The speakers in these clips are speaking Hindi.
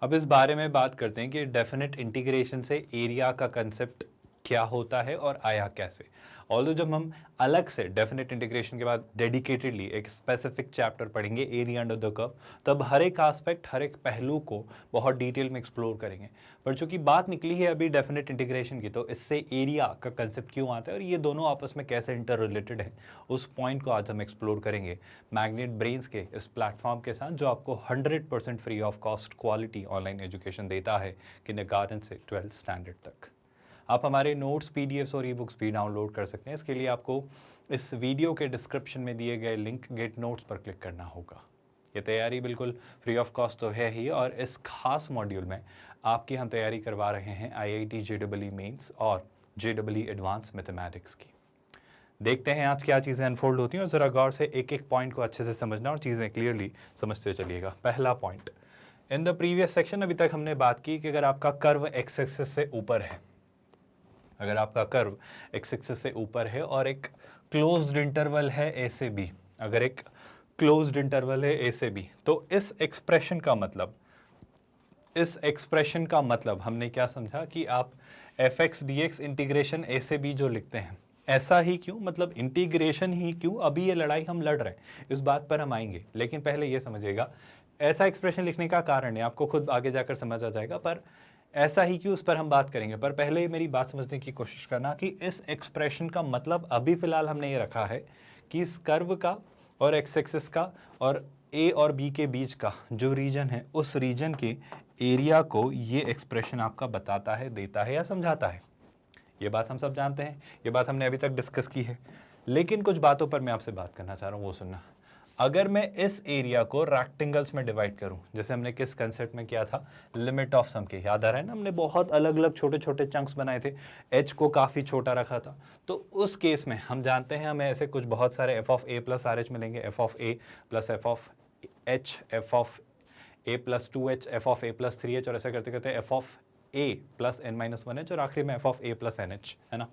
अब इस बारे में बात करते हैं कि डेफिनेट इंटीग्रेशन से एरिया का कंसेप्ट क्या होता है और आया कैसे। ऑल्दो जब हम अलग से डेफिनेट इंटीग्रेशन के बाद डेडिकेटेडली एक स्पेसिफिक चैप्टर पढ़ेंगे एरिया अंडर द कर्व, तब हर एक एस्पेक्ट हर एक पहलू को बहुत डिटेल में एक्सप्लोर करेंगे। पर चूंकि बात निकली है अभी डेफिनेट इंटीग्रेशन की, तो इससे एरिया का कंसेप्ट क्यों आता है और ये दोनों आपस में कैसे इंटर रिलेटेड है, उस पॉइंट को आज हम एक्सप्लोर करेंगे मैग्नेट ब्रेन्स के इस प्लेटफॉर्म के साथ, जो आपको 100% free of cost quality online education देता है किंडरगार्टन से 12th स्टैंडर्ड तक। आप हमारे नोट्स, पीडीएफ्स और ई बुक्स भी डाउनलोड कर सकते हैं। इसके लिए आपको इस वीडियो के डिस्क्रिप्शन में दिए गए लिंक गेट नोट्स पर क्लिक करना होगा। ये तैयारी बिल्कुल फ्री ऑफ कॉस्ट तो है ही, और इस खास मॉड्यूल में आपकी हम तैयारी करवा रहे हैं IIT JEE मेंस और JEE एडवांस मैथमेटिक्स की। देखते हैं आज क्या चीज़ें अनफोल्ड होती हैं और ज़रा गौर से एक एक पॉइंट को अच्छे से समझना और चीज़ें क्लियरली समझते चलिएगा। पहला point, in the previous section अभी तक हमने बात की कि अगर आपका कर्व एक्स एक्सिस से ऊपर है, अगर आपका कर्व एक्स एक्सिस से ऊपर है और एक क्लोज्ड इंटरवल है ए से बी, अगर एक क्लोज्ड इंटरवल है ए से बी, तो इस एक्सप्रेशन का मतलब हमने क्या समझा कि आप fx dx इंटीग्रेशन ए से बी जो लिखते हैं, ऐसा ही क्यों, मतलब इंटीग्रेशन ही क्यों, अभी ये लड़ाई हम लड़ रहे हैं, इस बात पर हम आएंगे। लेकिन पहले ये समझिएगा, ऐसा एक्सप्रेशन लिखने का कारण है आपको खुद आगे जाकर समझ आ जाएगा, पर ऐसा ही क्यों उस पर हम बात करेंगे। पर पहले मेरी बात समझने की कोशिश करना कि इस एक्सप्रेशन का मतलब अभी फिलहाल हमने ये रखा है कि इस कर्व का और एक्स एक्सिस का और ए और बी के बीच का जो रीजन है, उस रीजन के एरिया को ये एक्सप्रेशन आपका बताता है, देता है या समझाता है। ये बात हम सब जानते हैं, ये बात हमने अभी तक डिस्कस की है, लेकिन कुछ बातों पर मैं आपसे बात करना चाह रहा हूँ, वो सुनना। अगर मैं इस एरिया को रेक्टेंगल्स में डिवाइड करूं, जैसे हमने किस कंसेप्ट में किया था, लिमिट ऑफ सम के, याद आ रहा है ना, हमने बहुत अलग अलग छोटे छोटे चंक्स बनाए थे, एच को काफ़ी छोटा रखा था। तो उस केस में हम जानते हैं हमें ऐसे कुछ बहुत सारे F of A plus R H मिलेंगे, F of A plus F of H, F of A plus 2h, F of A plus 3h, और ऐसे करते करते F of A plus n-1h, और आखिरी में F of A plus NH, है ना।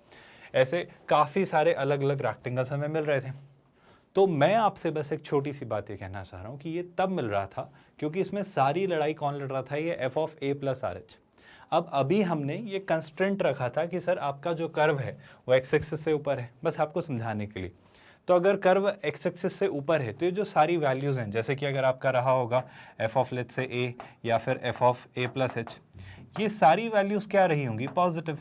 ऐसे काफ़ी सारे अलग अलग रेक्टेंगल्स हमें मिल रहे थे। तो मैं आपसे बस एक छोटी सी बात ये कहना चाह रहा हूँ कि ये तब मिल रहा था क्योंकि इसमें सारी लड़ाई कौन लड़ रहा था, ये F of A plus R H. अब अभी हमने ये कंस्ट्रेंट रखा था कि सर आपका जो कर्व है वो एक्स एक्सिस से ऊपर है, बस आपको समझाने के लिए। तो अगर कर्व एक्स एक्सिस से ऊपर है तो ये जो सारी वैल्यूज़ हैं, जैसे कि अगर आपका रहा होगा एफ ऑफ लेट्स से ए या फिर F of A plus H, ये सारी वैल्यूज़ क्या रही होंगी, पॉजिटिव।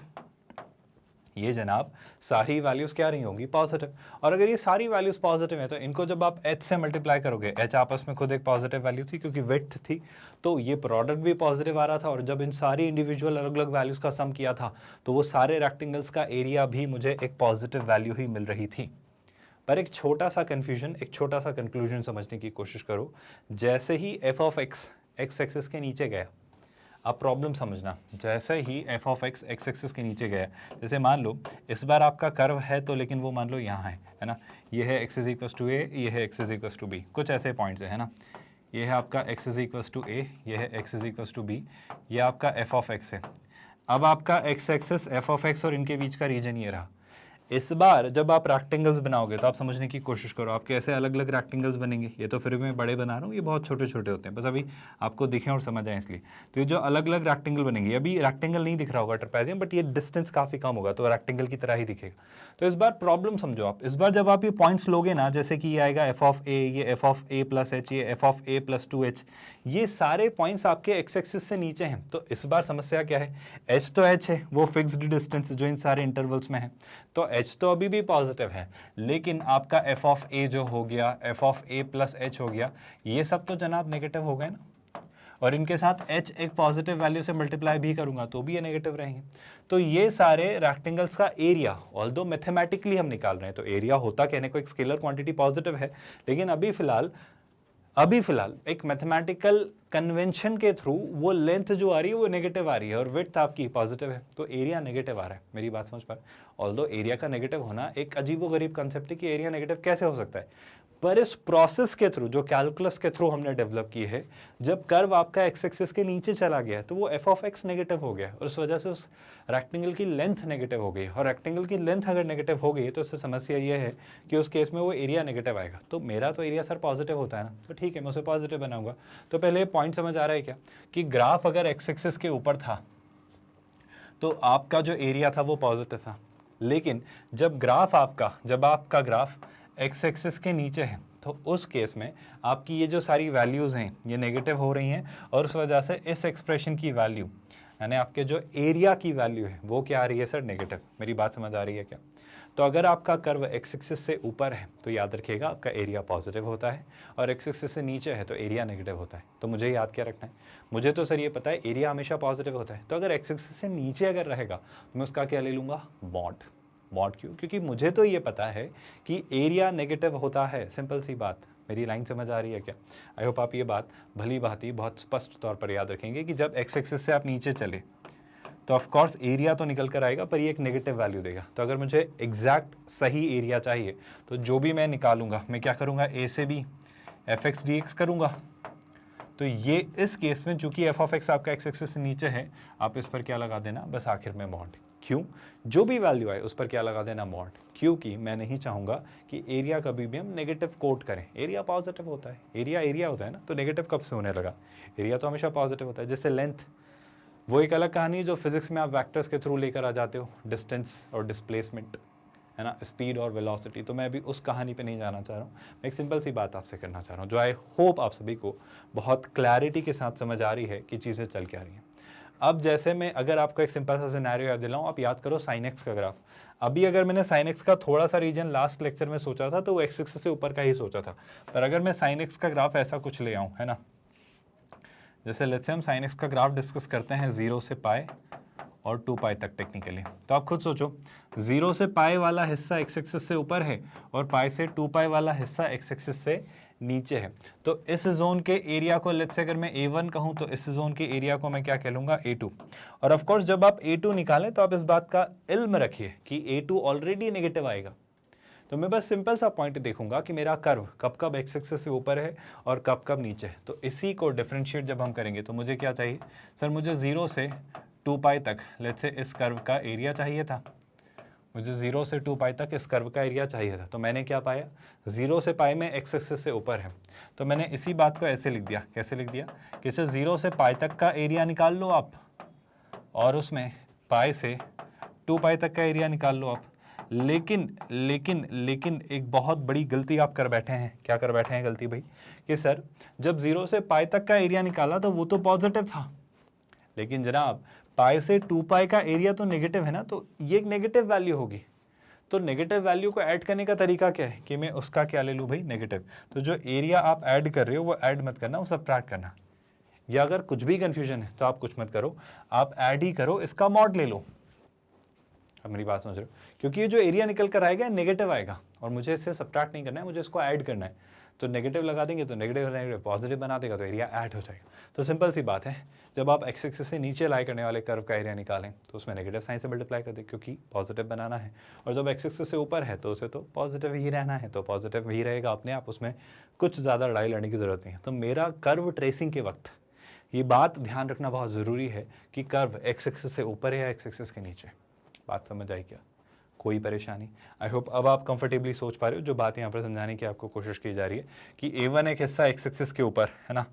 ये जनाब सारी वैल्यूज़ क्या रही होंगी, पॉजिटिव। और अगर ये सारी वैल्यूज़ पॉजिटिव हैं तो इनको जब आप h से मल्टीप्लाई करोगे, h आपस में खुद एक पॉजिटिव वैल्यू थी क्योंकि विड्थ थी, तो ये प्रोडक्ट भी पॉजिटिव आ रहा था। और जब इन सारी इंडिविजुअल अलग अलग वैल्यूज़ का सम किया था तो वो सारे रेक्टेंगल्स का एरिया भी मुझे एक पॉजिटिव वैल्यू ही मिल रही थी। पर एक छोटा सा कन्फ्यूजन, एक छोटा सा कंक्लूजन समझने की कोशिश करो। जैसे ही F of X X axis के नीचे गया, आप प्रॉब्लम समझना, जैसे ही F of X X axis के नीचे गया, जैसे मान लो इस बार आपका कर्व है तो, लेकिन वो मान लो यहाँ है ना, ये है x is equals to a, ये है x is equals to b, कुछ ऐसे पॉइंट्स है ना, ये है आपका x is equals to a, ये है x is equals to b, ये आपका एफ ऑफ एक्स है। अब आपका x axis f of x और इनके बीच का रीजन ये रहा। इस बार जब आप रेक्टेंगल्स बनाओगे तो आप समझने की कोशिश करो, आप कैसे अलग अलग रेक्टेंगल्स बनेंगे। ये तो फिर मैं बड़े बना रहा हूँ, ये बहुत छोटे छोटे होते हैं, बस अभी आपको दिखें और समझ आए इसलिए। तो ये जो अलग अलग रेक्टेंगल बनेंगे, अभी रेक्टेंगल नहीं दिख रहा होगा ट्रेपेजियम, बट ये डिस्टेंस काफ़ी कम होगा तो रेक्टेंगल की तरह ही दिखेगा। तो इस बार प्रॉब्लम समझो आप, इस बार जब आप ये पॉइंट्स लोगे ना, जैसे कि ये आएगा एफ ऑफ ए, ये F of A plus H, ये F of A plus 2h, ये सारे पॉइंट्स आपके एक्स एक्सिस से नीचे हैं। तो इस बार समस्या क्या है, एच तो एच है, वो फिक्स्ड डिस्टेंस जो इन सारे इंटरवल्स में है, तो एच तो अभी भी पॉजिटिव है, लेकिन आपका एफ ऑफ ए जो हो गया, F of A plus H हो गया, ये सब तो जनाब नेगेटिव हो गए ना। और इनके साथ h एक पॉजिटिव वैल्यू से मल्टीप्लाई भी करूंगा तो भी ये नेगेटिव रहेंगे। तो ये सारे रेक्टेंगल्स का एरिया, ऑल्दो मैथमेटिकली हम निकाल रहे हैं, तो एरिया होता कहने को एक स्केलर क्वांटिटी पॉजिटिव है, लेकिन अभी फिलहाल एक मैथमेटिकल कन्वेंशन के थ्रू वो लेंथ जो आ रही है वो नेगेटिव आ रही है और विड्थ आपकी पॉजिटिव है, तो एरिया नेगेटिव आ रहा है। मेरी बात समझ पा रहे, ऑल्दो एरिया का नेगेटिव होना एक अजीबोगरीब कंसेप्ट है कि एरिया नेगेटिव कैसे हो सकता है, पर इस प्रोसेस के थ्रू, जो कैलकुलस के थ्रू हमने डेवलप की है, जब कर्व आपका एक्स एक्सिस के नीचे चला गया तो वो एफ ऑफ एक्स नेगेटिव हो गया और उस वजह से उस रेक्टेंगल की लेंथ नेगेटिव हो गई। और रेक्टेंगल की लेंथ अगर नेगेटिव हो गई तो उससे समस्या ये है कि उस केस में वो एरिया नेगेटिव आएगा। तो मेरा तो एरिया सर पॉजिटिव होता है ना, तो ठीक है मैं उसे पॉजिटिव बनाऊंगा। तो पहले पॉइंट समझ आ रहा है क्या कि ग्राफ अगर एक्स एक्सिस के ऊपर था तो आपका जो एरिया था वो पॉजिटिव था, लेकिन जब आपका ग्राफ एक्स एक्सिस के नीचे है तो उस केस में आपकी ये जो सारी वैल्यूज़ हैं ये नेगेटिव हो रही हैं, और उस वजह से इस एक्सप्रेशन की वैल्यू यानी आपके जो एरिया की वैल्यू है वो क्या आ रही है सर, नेगेटिव। मेरी बात समझ आ रही है क्या? तो अगर आपका कर्व एक्स एक्सिस से ऊपर है तो याद रखिएगा आपका एरिया पॉजिटिव होता है, और एक्स एक्सिस से नीचे है तो एरिया नेगेटिव होता है। तो मुझे याद क्या रखना है, मुझे तो सर ये पता है एरिया हमेशा पॉजिटिव होता है, तो अगर एक्स एक्सिस से नीचे अगर रहेगा तो मैं उसका क्या ले लूँगा, मॉड। मॉड क्यों? क्योंकि मुझे तो ये पता है कि एरिया नेगेटिव होता है, सिंपल सी बात। मेरी लाइन समझ आ रही है क्या? आई होप आप ये बात भली भांति बहुत स्पष्ट तौर पर याद रखेंगे कि जब एक्स एक्सिस से आप नीचे चले तो ऑफ कोर्स एरिया तो निकल कर आएगा, पर ये एक नेगेटिव वैल्यू देगा। तो अगर मुझे एग्जैक्ट सही एरिया चाहिए तो जो भी मैं निकालूंगा मैं क्या करूंगा, ए से b f x d x करूंगा। तो ये इस केस में चूंकि एफ ऑफ एक्स आपका एक्स एक्सिस से नीचे है, आप इस पर क्या लगा देना, बस आखिर में मॉड। क्यों? जो भी वैल्यू आए उस पर क्या लगा देना, मॉड। क्योंकि मैं नहीं चाहूंगा कि एरिया कभी भी हम नेगेटिव कोट करें। एरिया पॉजिटिव होता है, एरिया होता है ना, तो नेगेटिव कब से होने लगा? एरिया तो हमेशा पॉजिटिव होता है। जैसे लेंथ, वो एक अलग कहानी है जो फिजिक्स में आप वेक्टर्स के थ्रू लेकर आ जाते हो, डिस्टेंस और डिस्प्लेसमेंट, है ना, स्पीड और वेलोसिटी। तो मैं अभी उस कहानी पे नहीं जाना चाह रहा हूँ, मैं एक सिंपल सी बात आपसे करना चाह रहा हूँ जो आई होप आप सभी को बहुत क्लैरिटी के साथ समझ आ रही है कि चीज़ें चल क्या रही हैं। अब जैसे मैं अगर आपको एक सिंपल सा सिनेरियो याद दिलाऊं, आप याद करो साइन एक्स का ग्राफ। अभी अगर मैंने साइन एक्स का थोड़ा सा रीजन लास्ट लेक्चर में सोचा था तो वो एक्स एक्सिस से ऊपर का ही सोचा था, पर अगर मैं साइन एक्स का ग्राफ ऐसा कुछ ले आऊँ, है ना, जैसे लेट्स से हम साइन एक्स का ग्राफ डिस्कस करते हैं 0 से पाई और 2 पाई तक टेक्निकली। तो आप खुद सोचो, 0 से पाई वाला हिस्सा एक्स एक्सिस से ऊपर है और पाई से 2 पाई वाला हिस्सा एक्स एक्सिस से नीचे है। तो इस जोन के एरिया को लेट्स से अगर मैं A1 कहूं तो इस जोन के एरिया को मैं क्या कह लूंगा, A2। और ऑफ कोर्स जब आप A2 निकालें तो आप इस बात का इल्म रखिए कि A2 ऑलरेडी नेगेटिव आएगा। तो मैं बस सिंपल सा पॉइंट देखूंगा कि मेरा कर्व कब कब एक्स एक्सिस से ऊपर है और कब कब नीचे है। तो इसी को डिफरेंशिएट जब हम करेंगे तो मुझे क्या चाहिए सर, मुझे 0 से 2 पाई तक लेट्स से इस कर्व का एरिया चाहिए था। मुझे 0 से 2 पाई तक इस कर्व का एरिया चाहिए था। तो मैंने क्या पाया, 0 से पाई में एक्स एक्सिस से ऊपर है, तो मैंने इसी बात को ऐसे लिख दिया। कैसे लिख दिया कि सर 0 से पाई तक का एरिया निकाल लो आप, और उसमें पाई से 2 पाई तक का एरिया निकाल लो आप। लेकिन एक बहुत बड़ी गलती आप कर बैठे हैं। क्या कर बैठे हैं गलती भाई, कि सर जब 0 से पाई तक का एरिया निकाला तो वो तो पॉजिटिव था, लेकिन जनाब पाई से 2 पाई का एरिया तो नेगेटिव है ना, तो ये एक नेगेटिव वैल्यू होगी। तो नेगेटिव वैल्यू को ऐड करने का तरीका क्या है कि मैं उसका क्या ले लूँ भाई, नेगेटिव। तो जो एरिया आप ऐड कर रहे हो वो ऐड मत करना, वो सब्ट्रैक्ट करना। या अगर कुछ भी कंफ्यूजन है तो आप कुछ मत करो, आप ऐड ही करो, इसका मॉड ले लो। अब मेरी बात समझ रहे हो, क्योंकि ये जो एरिया निकल कर आएगा नेगेटिव आएगा और मुझे इससे सब्ट्रैक्ट नहीं करना है, मुझे इसको ऐड करना है। तो नेगेटिव लगा देंगे तो नेगेटिव पॉजिटिव बना देगा तो एरिया ऐड हो जाएगा। तो सिंपल सी बात है, जब आप एक्स एक्सिस से नीचे लाई करने वाले कर्व का एरिया निकालें तो उसमें नेगेटिव साइन से मल्टीप्लाई कर दें क्योंकि पॉजिटिव बनाना है, और जब एक्स एक्सिस से ऊपर है तो उसे तो पॉजिटिव ही रहना है, तो पॉजिटिव ही रहेगा अपने आप, उसमें कुछ ज़्यादा लड़ाई लड़ने की ज़रूरत नहीं है। तो मेरा कर्व ट्रेसिंग के वक्त ये बात ध्यान रखना बहुत ज़रूरी है कि कर्व एक्स एक्सिस से ऊपर है या एक्स एक्सिस के नीचे। बात समझ आई क्या? कोई परेशानी? आई होप अब आप कंफर्टेबली सोच पा रहे हो जो बात यहाँ पर समझाने की आपको कोशिश की जा रही है कि A1 एक हिस्सा एक्स एक्सिस के ऊपर है ना,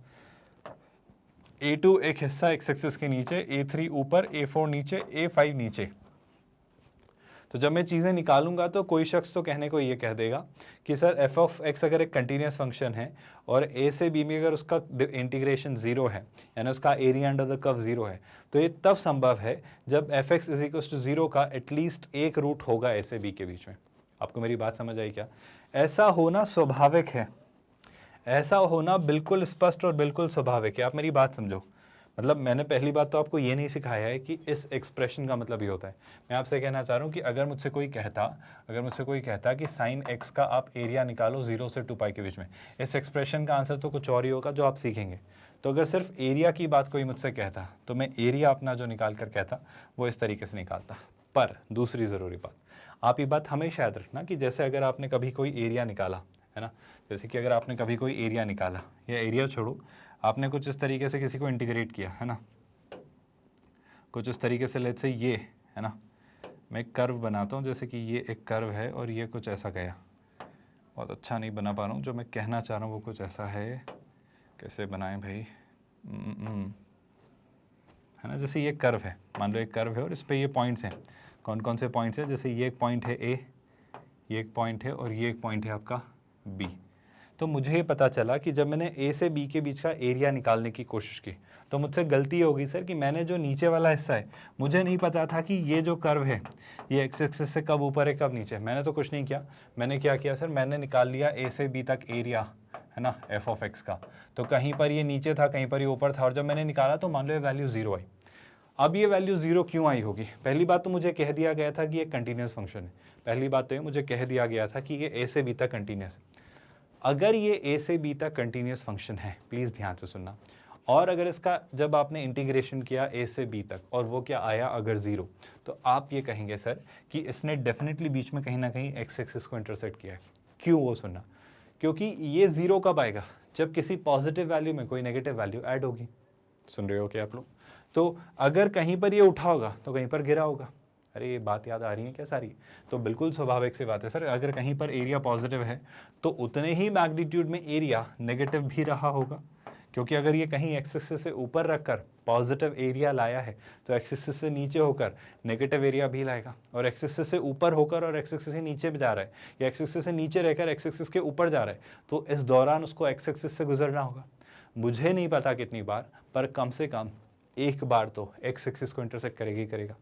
A2 एक हिस्सा एक्स एक्सिस के नीचे, A3 ऊपर, A4 नीचे, A5 नीचे। तो जब मैं चीज़ें निकालूंगा तो कोई शख्स तो कहने को ये कह देगा कि सर एफ ऑफ एक्स अगर एक कंटिन्यूस फंक्शन है और ए से बी में अगर उसका इंटीग्रेशन 0 है, यानी उसका एरिया अंडर द कर्व 0 है, तो ये तब संभव है जब f x is equal to 0 का एटलीस्ट एक रूट होगा ए से बी के बीच में। आपको मेरी बात समझ आई क्या? ऐसा होना स्वाभाविक है, ऐसा होना बिल्कुल स्पष्ट और बिल्कुल स्वाभाविक है। आप मेरी बात समझो, मतलब मैंने पहली बात तो आपको ये नहीं सिखाया है कि इस एक्सप्रेशन का मतलब ये होता है। मैं आपसे कहना चाह रहा हूँ कि अगर मुझसे कोई कहता कि साइन एक्स का आप एरिया निकालो 0 से 2 पाई के बीच में, इस एक्सप्रेशन का आंसर तो कुछ और ही होगा जो आप सीखेंगे। तो अगर सिर्फ एरिया की बात कोई मुझसे कहता तो मैं एरिया अपना जो निकाल कर कहता वो इस तरीके से निकालता। पर दूसरी ज़रूरी बात, आप ये बात हमेशा याद रखना कि जैसे अगर आपने कभी कोई एरिया निकाला है ना, जैसे कि अगर आपने कभी कोई एरिया निकाला या एरिया छोड़ो, आपने कुछ इस तरीके से किसी को इंटीग्रेट किया है ना, कुछ इस तरीके से लेट्स से ये है ना, मैं एक कर्व बनाता हूँ, जैसे कि ये एक कर्व है और ये कुछ ऐसा गया। बहुत अच्छा नहीं बना पा रहा हूँ, जो मैं कहना चाह रहा हूँ वो कुछ ऐसा है। कैसे बनाएं भाई, है ना, जैसे ये कर्व है, मान लो एक कर्व है और इस पे ये पॉइंट्स हैं, कौन कौन से पॉइंट्स हैं, जैसे ये एक पॉइंट है ए, ये एक पॉइंट है और ये एक पॉइंट है आपका बी। तो मुझे ये पता चला कि जब मैंने ए से बी के बीच का एरिया निकालने की कोशिश की तो मुझसे गलती होगी सर कि मैंने जो नीचे वाला हिस्सा है, मुझे नहीं पता था कि ये जो कर्व है ये एक्स एक्सिस से कब ऊपर है कब नीचे। मैंने तो कुछ नहीं किया, मैंने क्या किया सर, मैंने निकाल लिया ए से बी तक एरिया, है ना, एफ ऑफ एक्स का। तो कहीं पर ये नीचे था, कहीं पर ये ऊपर था, और जब मैंने निकाला तो मान लो ये वैल्यू 0 आई। अब ये वैल्यू 0 क्यों आई होगी? पहली बात तो मुझे कह दिया गया था कि ये कंटिन्यूस फंक्शन है। पहली बात तो ये मुझे कह दिया गया था कि ये ए से बी तक कंटिन्यूस है। अगर ये ए से बी तक कंटिन्यूस फंक्शन है, प्लीज़ ध्यान से सुनना, और अगर इसका जब आपने इंटीग्रेशन किया ए से बी तक और वो क्या आया अगर 0, तो आप ये कहेंगे सर कि इसने डेफिनेटली बीच में कहीं ना कहीं एक्स एक्सिस को इंटरसेक्ट किया है। क्यों? वो सुनना, क्योंकि ये 0 कब आएगा? जब किसी पॉजिटिव वैल्यू में कोई नेगेटिव वैल्यू ऐड होगी। सुन रहे हो क्या आप लोग? तो अगर कहीं पर ये उठा होगा तो कहीं पर गिरा होगा। अरे ये बात याद आ रही है क्या सारी? तो बिल्कुल स्वाभाविक सी बात है सर, अगर कहीं पर एरिया पॉजिटिव है तो उतने ही मैग्नीट्यूड में एरिया नेगेटिव भी रहा होगा, क्योंकि अगर ये कहीं एक्स एक्सिस से ऊपर रखकर पॉजिटिव एरिया लाया है तो एक्स एक्सिस से नीचे होकर नेगेटिव एरिया भी लाएगा, और एक्स एक्सिस से ऊपर होकर और एक्स एक्सिस से नीचे जा रहा है, या एक्स एक्सिस से नीचे रहकर एक्स एक्सिस के ऊपर जा रहा है, तो इस दौरान उसको एक्स एक्सिस से गुजरना होगा। मुझे नहीं पता कितनी बार, पर कम से कम एक बार तो एक्स एक्सिस को इंटरसेक्ट करेगा ही करेगा।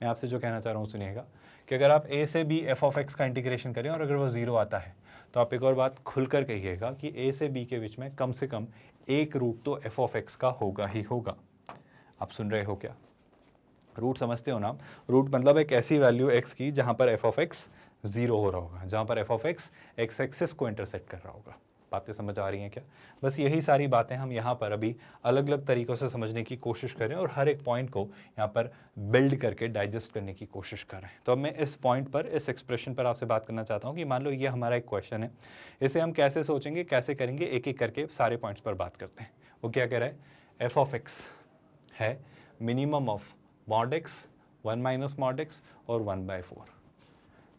मैं आपसे जो कहना चाह रहा हूँ सुनिएगा कि अगर आप ए से बी एफ ऑफ एक्स का इंटीग्रेशन करें और अगर वो 0 आता है तो आप एक और बात खुलकर कहिएगा कि ए से बी के बीच में कम से कम एक रूट तो एफ ऑफ एक्स का होगा ही होगा। आप सुन रहे हो क्या? रूट समझते हो ना? रूट मतलब एक ऐसी वैल्यू एक्स की जहाँ पर एफ ऑफ एक्स 0 हो रहा होगा, जहाँ पर F of X X axis को इंटरसेक्ट कर रहा होगा। बातें समझ आ रही हैं क्या? बस यही सारी बातें हम यहाँ पर अभी अलग अलग तरीक़ों से समझने की कोशिश करें और हर एक पॉइंट को यहाँ पर बिल्ड करके डाइजेस्ट करने की कोशिश करें। तो अब मैं इस पॉइंट पर, इस एक्सप्रेशन पर आपसे बात करना चाहता हूँ कि मान लो ये हमारा एक क्वेश्चन है, इसे हम कैसे सोचेंगे, कैसे करेंगे, एक एक करके सारे पॉइंट्स पर बात करते हैं। वो क्या कह रहा है? एफ ऑफ एक्स है minimum of mod x, 1 minus mod x और 1/4।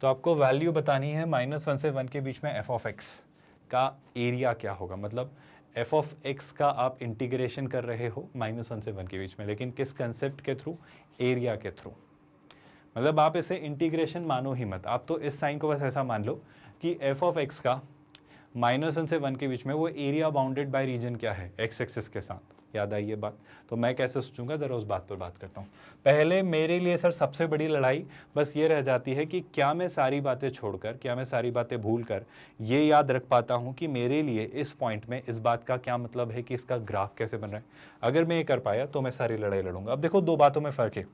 तो आपको वैल्यू बतानी है -1 से 1 के बीच में एफ ऑफ एक्स का एरिया क्या होगा। मतलब एफ ऑफ एक्स का आप इंटीग्रेशन कर रहे हो -1 से 1 के बीच में, लेकिन किस कंसेप्ट के थ्रू? एरिया के थ्रू। मतलब आप इसे इंटीग्रेशन मानो ही मत, आप तो इस साइन को बस ऐसा मान लो कि एफ ऑफ एक्स का -1 से 1 के बीच में वो एरिया बाउंडेड बाय रीजन क्या है? एक्स एक्सिस के साथ। याद आई ये बात? तो मैं कैसे सोचूंगा, जरा उस बात पर बात करता हूँ। पहले मेरे लिए सर सबसे बड़ी लड़ाई बस ये रह जाती है कि क्या मैं सारी बातें छोड़कर, क्या मैं सारी बातें भूलकर ये याद रख पाता हूँ कि मेरे लिए इस पॉइंट में इस बात का क्या मतलब है कि इसका ग्राफ कैसे बन रहा है। अगर मैं ये कर पाया तो मैं सारी लड़ाई लड़ूंगा। अब देखो, दो बातों में फर्क है,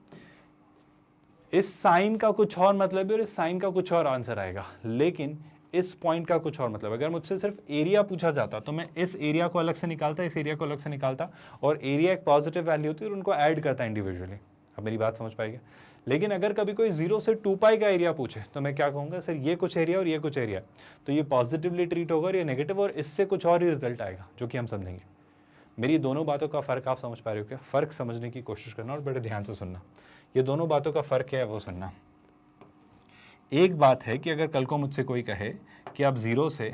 इस साइन का कुछ और मतलब है और इस साइन का कुछ और आंसर आएगा, लेकिन इस पॉइंट का कुछ और मतलब। अगर मुझसे सिर्फ एरिया पूछा जाता तो मैं इस एरिया को अलग से निकालता, इस एरिया को अलग से निकालता, और एरिया एक पॉजिटिव वैल्यू होती है और उनको ऐड करता इंडिविजुअली। अब मेरी बात समझ पाएगा? लेकिन अगर कभी कोई 0 से 2 पाई का एरिया पूछे तो मैं क्या कहूँगा, सर ये कुछ एरिया और ये कुछ एरिया, तो ये पॉजिटिवली ट्रीट होगा और ये नेगेटिव, और इससे कुछ और ही रिजल्ट आएगा जो कि हम समझेंगे। मेरी दोनों बातों का फ़र्क आप समझ पा रहे हो क्या? फ़र्क समझने की कोशिश करना और बड़े ध्यान से सुनना। ये दोनों बातों का फ़र्क क्या है वो सुनना। एक बात है कि अगर कल को मुझसे कोई कहे कि आप 0 से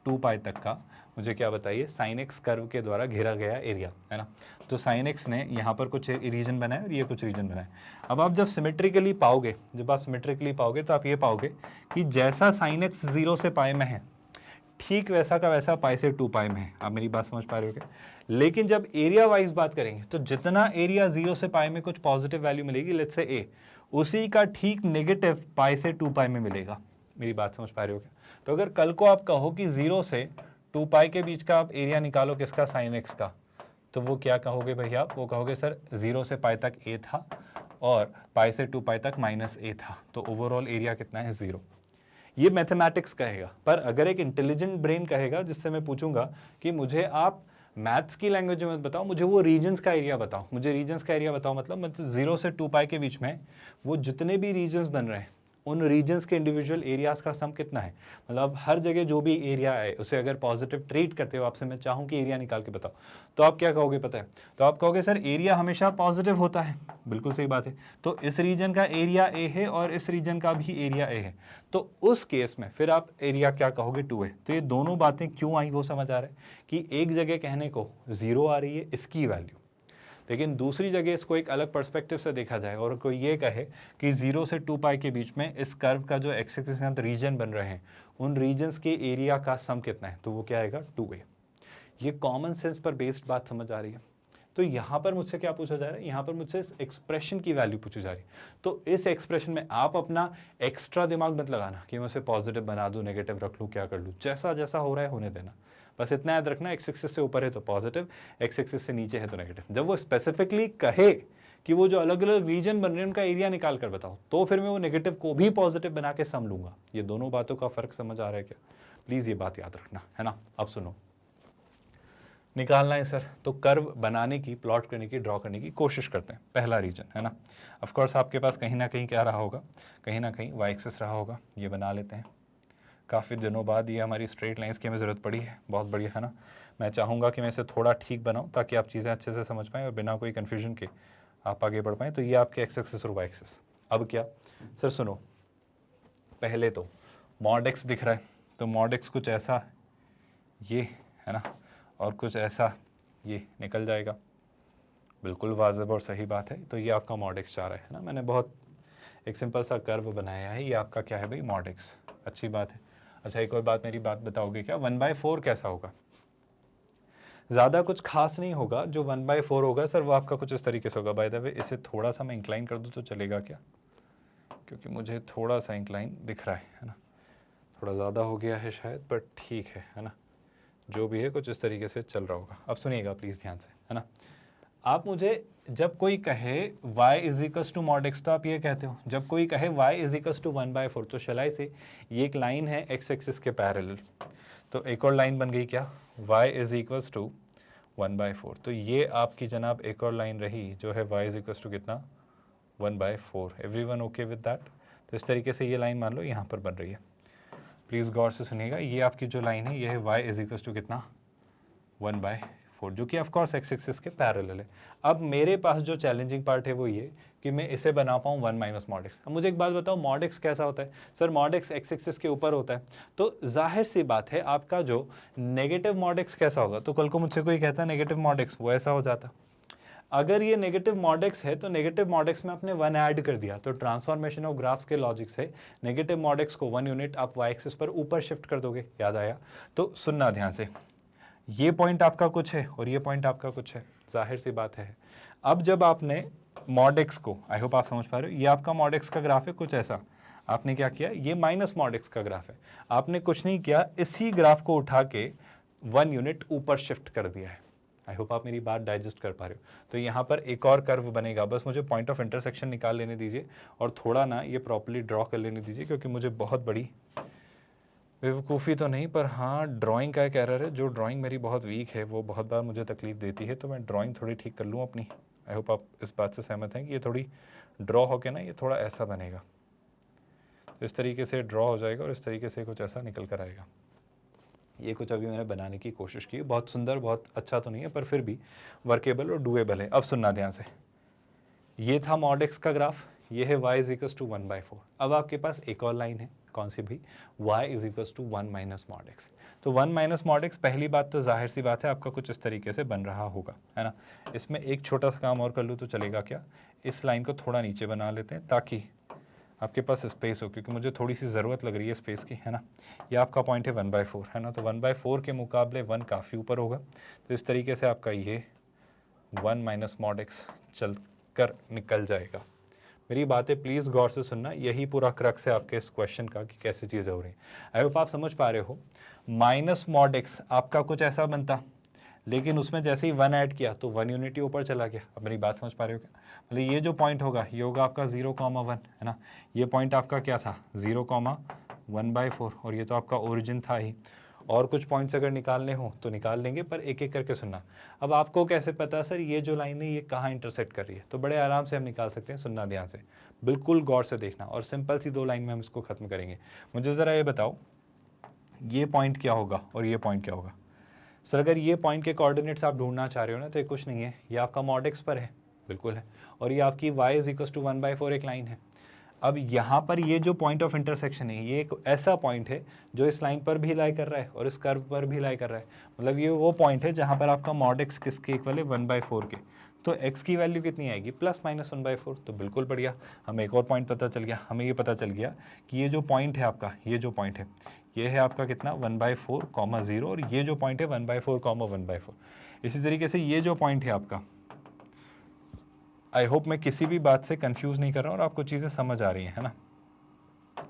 2 पाई तक का मुझे क्या बताइए, साइन एक्स कर्व के द्वारा घेरा गया एरिया, है ना, तो साइन एक्स ने यहाँ पर कुछ रीजन बनाया और ये कुछ रीजन बनाया। अब आप जब सिमेट्रिकली पाओगे, तो आप ये पाओगे कि जैसा साइन एक्स 0 से पाई में है, ठीक वैसा का वैसा पाई से 2 पाई में है। आप मेरी बात समझ पा रहे हो क्या? लेकिन जब एरिया वाइज बात करेंगे तो जितना एरिया 0 से पाई में कुछ पॉजिटिव वैल्यू मिलेगी, लेट्स से ए, उसी का ठीक नेगेटिव पाई से 2 पाई में मिलेगा। मेरी बात समझ पा रहे हो क्या? तो अगर कल को आप कहो कि 0 से 2 पाई के बीच का आप एरिया निकालो किसका, साइन एक्स का, तो वो क्या कहोगे भैया आप? वो कहोगे सर 0 से पाई तक ए था और पाई से 2 पाई तक -a था, तो ओवरऑल एरिया कितना है? 0। ये मैथमेटिक्स कहेगा। पर अगर एक इंटेलिजेंट ब्रेन कहेगा, जिससे मैं पूछूंगा कि मुझे आप मैथ्स की लैंग्वेज में बताओ, मुझे वो रीजन्स का एरिया बताओ, मुझे रीजन्स का एरिया बताओ, मतलब 0 से 2 पाई के बीच में वो जितने भी रीजन्स बन रहे हैं उन रीजन्स के इंडिविजुअल एरियाज का सम कितना है, मतलब हर जगह जो भी एरिया है उसे अगर पॉजिटिव ट्रीट करते हो, आपसे मैं चाहूँ कि एरिया निकाल के बताओ, तो आप क्या कहोगे पता है, तो आप कहोगे सर एरिया हमेशा पॉजिटिव होता है। बिल्कुल सही बात है। तो इस रीजन का एरिया ए है और इस रीजन का भी एरिया ए है, तो उस केस में फिर आप एरिया क्या कहोगे, 2 है। तो ये दोनों बातें क्यों आई वो समझ आ रहा है कि एक जगह कहने को 0 आ रही है इसकी वैल्यू, लेकिन दूसरी जगह इसको एक अलग पर्सपेक्टिव से देखा जाए और कोई ये कहे कि 0 से 2 पाई के बीच में इस कर्व का जो एक्स एक्सिस के साथ रीजन बन रहे हैं उन रीजन्स के एरिया का सम कितना है, तो वो क्या आएगा 2a। ये कॉमन सेंस पर बेस्ड बात समझ आ रही है। तो यहाँ पर मुझसे क्या पूछा जा रहा है, यहाँ पर मुझसे इस एक्सप्रेशन की वैल्यू पूछी जा रही है। तो इस एक्सप्रेशन में आप अपना एक्स्ट्रा दिमाग मत लगाना कि मैं उसे पॉजिटिव बना दूं, नेगेटिव रख लूं, क्या कर लूं, जैसा जैसा हो रहा है होने देना। बस इतना याद रखना, एक्स एक्सिस से ऊपर है तो पॉजिटिव, एक्स एक्सिस से नीचे है तो नेगेटिव। जब वो स्पेसिफिकली कहे कि वो जो अलग अलग रीजन बन रहे हैं उनका एरिया निकाल कर बताओ, तो फिर मैं वो नेगेटिव को भी पॉजिटिव बना के सम लूंगा। ये दोनों बातों का फर्क समझ आ रहा है क्या? प्लीज ये बात याद रखना, है ना। अब सुनो, निकालना है सर, तो कर्व बनाने की, प्लॉट करने की, ड्रॉ करने की कोशिश करते हैं। पहला रीजन है ना, ऑफ कोर्स आपके पास कहीं ना कहीं क्या रहा होगा, कहीं ना कहीं वाई एक्सिस रहा होगा। ये बना लेते हैं। काफ़ी दिनों बाद ये हमारी स्ट्रेट लाइंस की हमें ज़रूरत पड़ी है, बहुत बढ़िया, है ना। मैं चाहूँगा कि मैं इसे थोड़ा ठीक बनाऊँ ताकि आप चीज़ें अच्छे से समझ पाएँ और बिना कोई कन्फ्यूजन के आप आगे बढ़ पाएँ। तो ये आपके एक्स एक्सिस और वाई एक्सिस। अब क्या सर, सुनो, पहले तो मॉड एक्स दिख रहा है, तो मॉड एक्स कुछ ऐसा ये है ना, और कुछ ऐसा ये निकल जाएगा। बिल्कुल वाजिब और सही बात है। तो ये आपका मॉड एक्स चाह रहा है ना, मैंने बहुत एक सिंपल सा कर्व बनाया है, ये आपका क्या है भाई, मॉड एक्स। अच्छी बात है। अच्छा एक और बात, मेरी बात बताओगे क्या, 1/4 कैसा होगा? ज़्यादा कुछ खास नहीं होगा। जो 1/4 होगा सर वो आपका कुछ इस तरीके से होगा। बाय द वे इसे थोड़ा सा मैं इंक्लाइन कर दूँ तो चलेगा क्या, क्योंकि मुझे थोड़ा सा इंक्लाइन दिख रहा है ना, थोड़ा ज़्यादा हो गया है शायद, पर ठीक है ना, जो भी है कुछ इस तरीके से चल रहा होगा। अब सुनिएगा प्लीज़ ध्यान से, है ना। आप मुझे जब कोई कहे y is to mod x, तो आप ये कहते हो, जब कोई कहे y इज टू 1/4, तो शलाई से ये एक लाइन है एक्स एक्सिस के पैरेलल, तो एक और लाइन बन गई क्या, y इज टू 1/4। तो ये आपकी जनाब एक और लाइन रही जो है y इज टू कितना, 1/4। Everyone okay with that? तो इस तरीके से ये लाइन मान लो यहाँ पर बन रही है। प्लीज़ गौर से सुनिएगा, ये आपकी जो लाइन है ये है y इज टू कितना, 1/4, जो कि ऑफकोर्स एक्स एक्सिस के पैरेलल है। अब मेरे पास जो चैलेंजिंग पार्ट है वो ये कि मैं इसे बना पाऊँ 1 माइनस मॉड एक्स। अब मुझे एक बात बताओ, मॉड एक्स कैसा होता है? Sir mod x X axis के ऊपर होता है, तो जाहिर सी बात है आपका जो नेगेटिव मॉड एक्स कैसा होगा, तो कल को मुझसे कोई कहता है नेगेटिव मॉड एक्स, वो ऐसा हो जाता। अगर ये नेगेटिव मॉड एक्स है तो नेगेटिव मॉड एक्स में आपने 1 ऐड कर दिया, तो ट्रांसफॉर्मेशन ऑफ ग्राफ्स के लॉजिक से नेगेटिव मॉड एक्स को 1 यूनिट आप वाई एक्सिस पर ऊपर शिफ्ट कर दोगे। याद आया? तो सुनना ध्यान से, ये पॉइंट आपका कुछ है और ये पॉइंट आपका कुछ है, जाहिर सी बात है। अब जब आपने मॉड एक्स को, आई होप आप समझ पा रहे हो, ये आपका मॉड एक्स का ग्राफ है कुछ ऐसा, आपने क्या किया, ये माइनस मॉड एक्स का ग्राफ है, आपने कुछ नहीं किया, इसी ग्राफ को उठा के 1 यूनिट ऊपर शिफ्ट कर दिया है। आई होप आप मेरी बात डाइजेस्ट कर पा रहे हो। तो यहाँ पर एक और कर्व बनेगा, बस मुझे पॉइंट ऑफ इंटरसेक्शन निकाल लेने दीजिए और थोड़ा ना ये प्रॉपर्ली ड्रॉ कर लेने दीजिए, क्योंकि मुझे बहुत बड़ी बेवकूफ़ी तो नहीं, पर हाँ ड्राइंग का एक एरर है, जो ड्राइंग मेरी बहुत वीक है वो बहुत बार मुझे तकलीफ देती है, तो मैं ड्राइंग थोड़ी ठीक कर लूँ अपनी। आई होप आप इस बात से सहमत हैं कि ये थोड़ी ड्रॉ होके ना ये थोड़ा ऐसा बनेगा, तो इस तरीके से ड्रॉ हो जाएगा और इस तरीके से कुछ ऐसा निकल कर आएगा। ये कुछ अभी मैंने बनाने की कोशिश की, बहुत सुंदर, बहुत अच्छा तो नहीं है, पर फिर भी वर्केबल और डूएबल है। अब सुनना ध्यान से, ये था मॉड एक्स का ग्राफ, ये है y इज टू 1/4। अब आपके पास एक और लाइन है, कौन सी भी, y is to 1 minus mod x. तो 1 माइनस मॉड एक्स, पहली बात तो जाहिर सी बात है आपका कुछ इस तरीके से बन रहा होगा, है ना। इसमें एक छोटा सा काम और कर लूँ तो चलेगा क्या, इस लाइन को थोड़ा नीचे बना लेते हैं ताकि आपके पास स्पेस हो, क्योंकि मुझे थोड़ी सी ज़रूरत लग रही है स्पेस की, है ना। ये आपका पॉइंट है 1/4, है ना, तो 1/4 के मुकाबले 1 काफ़ी ऊपर होगा, तो इस तरीके से आपका ये 1 माइनस मॉड एक्स चल कर निकल जाएगा। मेरी बातें प्लीज़ गौर से सुनना, यही पूरा क्रक्स है आपके इस क्वेश्चन का कि कैसे चीज़ें हो रही हैं। आई होप आप समझ पा रहे हो। माइनस मॉड एक्स आपका कुछ ऐसा बनता, लेकिन उसमें जैसे ही 1 ऐड किया तो 1 यूनिट ही ऊपर चला गया। अब मेरी बात समझ पा रहे हो क्या? मतलब ये जो पॉइंट होगा ये होगा आपका 0,1, है ना। ये पॉइंट आपका क्या था, 0,1/4, और ये तो आपका ओरिजिन था ही, और कुछ पॉइंट्स अगर निकालने हो तो निकाल लेंगे, पर एक एक करके सुनना। अब आपको कैसे पता सर ये जो लाइन है ये कहाँ इंटरसेक्ट कर रही है, तो बड़े आराम से हम निकाल सकते हैं, सुनना ध्यान से, बिल्कुल गौर से देखना, और सिंपल सी 2 लाइन में हम इसको खत्म करेंगे। मुझे ज़रा ये बताओ ये पॉइंट क्या होगा और ये पॉइंट क्या होगा। सर अगर ये पॉइंट के कोऑर्डिनेट्स आप ढूंढना चाह रहे हो ना, तो ये कुछ नहीं है, ये आपका मॉड एक्स पर है, बिल्कुल है, और ये आपकी y इज इक्वल टू 1/4 एक लाइन है। अब यहाँ पर ये जो पॉइंट ऑफ इंटरसेक्शन है ये एक ऐसा पॉइंट है जो इस लाइन पर भी लाई कर रहा है और इस कर्व पर भी लाई कर रहा है, मतलब ये वो पॉइंट है जहाँ पर आपका मॉड एक्स किसके इक्वल है, 1/4 के। तो x की वैल्यू कितनी आएगी, ±1/4। तो बिल्कुल बढ़िया, हमें एक और पॉइंट पता चल गया, हमें ये पता चल गया कि ये जो पॉइंट है आपका, ये जो पॉइंट है ये है आपका कितना 1/4, 0, और ये जो पॉइंट है 1/4, 1/4। इसी तरीके से ये जो पॉइंट है आपका, आई होप मैं किसी भी बात से कंफ्यूज नहीं कर रहा हूँ और आपको चीज़ें समझ आ रही हैं, है ना।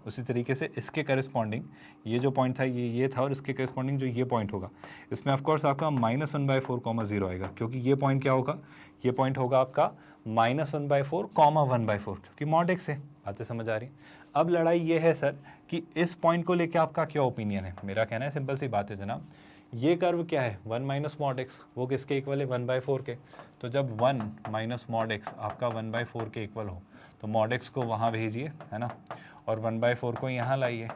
उसी तरीके से इसके करस्पॉन्डिंग ये जो पॉइंट था ये था, और इसके करस्पॉन्डिंग जो ये पॉइंट होगा इसमें ऑफकोर्स आपका -1/4, 0 आएगा, क्योंकि ये पॉइंट क्या होगा, ये पॉइंट होगा आपका -1/4, 1/4, क्योंकि मॉड एक्स है। बातें समझ आ रही। अब लड़ाई ये है सर कि इस पॉइंट को लेकर आपका क्या ओपिनियन है। मेरा कहना है सिंपल सी बात है जनाब, ये कर्व क्या है 1 - मॉड एक्स, वो किसके इक्वल है 1/4 के। तो जब 1 - मॉड एक्स आपका 1/4 के इक्वल हो तो मॉड एक्स को वहाँ भेजिए, है ना, और 1/4 को यहाँ लाइए।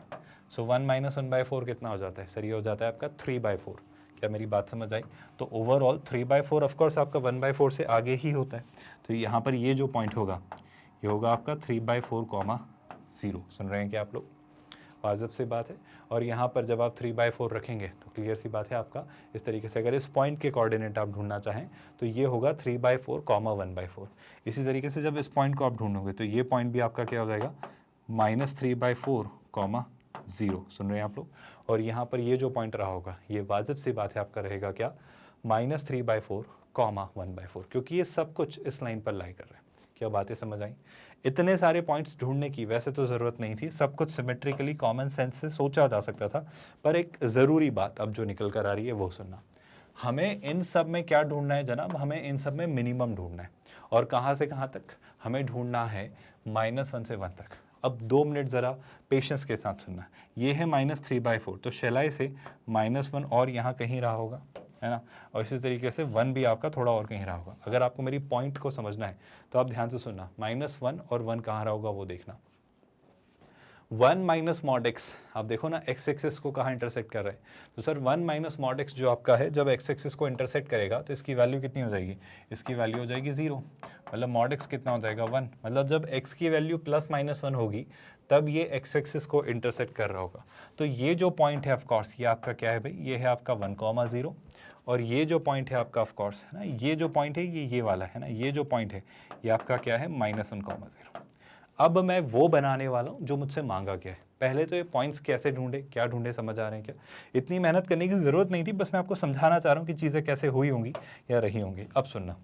सो 1 - 1/4 कितना हो जाता है सर, ये हो जाता है आपका 3/4। क्या मेरी बात समझ आई। तो ओवरऑल 3/4 ऑफकोर्स आपका 1/4 से आगे ही होता है। तो यहाँ पर ये जो पॉइंट होगा ये होगा आपका 3/4, 0। सुन रहे हैं क्या आप लोग, वाजिब सी बात है। और यहाँ पर जब आप 3/4 रखेंगे तो क्लियर सी बात है आपका इस तरीके से, अगर इस पॉइंट के कोऑर्डिनेट आप ढूंढना चाहें तो ये होगा 3/4, 1/4। इसी तरीके से जब इस पॉइंट को आप ढूंढोगे तो ये पॉइंट भी आपका क्या हो जाएगा -3/4, 0। सुन रहे हैं आप लोग। और यहाँ पर ये जो पॉइंट रहा होगा ये वाजिब सी बात है आपका रहेगा क्या -3/4, 1/4, क्योंकि ये सब कुछ इस लाइन पर लाई कर रहा है। क्या बातें समझ आई। इतने सारे पॉइंट्स ढूंढने की वैसे तो ज़रूरत नहीं थी, सब कुछ सिमेट्रिकली कॉमन सेंस से सोचा जा सकता था, पर एक ज़रूरी बात अब जो निकल कर आ रही है वो सुनना। हमें इन सब में क्या ढूंढना है जनाब, हमें इन सब में मिनिमम ढूंढना है। और कहाँ से कहाँ तक हमें ढूंढना है, -1 से 1 तक। अब 2 मिनट ज़रा पेशेंस के साथ सुनना। ये है -3/4, तो शेलाई से -1 और यहाँ कहीं रहा होगा, है ना, और इसी तरीके से 1 भी आपका थोड़ा और कहीं रहा होगा। अगर आपको मेरी पॉइंट को समझना है तो आप ध्यान से सुनना, -1 और 1 कहाँ रहा होगा वो देखना। 1 - मॉड एक्स, आप देखो ना एक्स एक्सिस को कहाँ इंटरसेक्ट कर रहा है। तो सर 1 - मॉड एक्स जो आपका है जब एक्स एक्सिस को इंटरसेक्ट करेगा तो इसकी वैल्यू कितनी हो जाएगी, इसकी वैल्यू हो जाएगी 0। मतलब मॉड एक्स कितना हो जाएगा 1। मतलब जब x की वैल्यू +-1 होगी तब ये एक्स एक्सिस को इंटरसेक्ट कर रहा होगा। तो ये जो पॉइंट है ऑफकोर्स ये आपका क्या है भाई, ये है आपका 1, 0। और ये जो पॉइंट है आपका ऑफकोर्स है ना, ये जो पॉइंट है ये वाला है ना, ये जो पॉइंट है ये आपका क्या है -1, 0। अब मैं वो बनाने वाला हूँ जो मुझसे मांगा गया है। पहले तो ये पॉइंट्स कैसे ढूंढे, क्या ढूंढे, समझ आ रहे हैं क्या। इतनी मेहनत करने की ज़रूरत नहीं थी, बस मैं आपको समझाना चाह रहा हूँ कि चीज़ें कैसे हुई होंगी या रही होंगी। अब सुनना,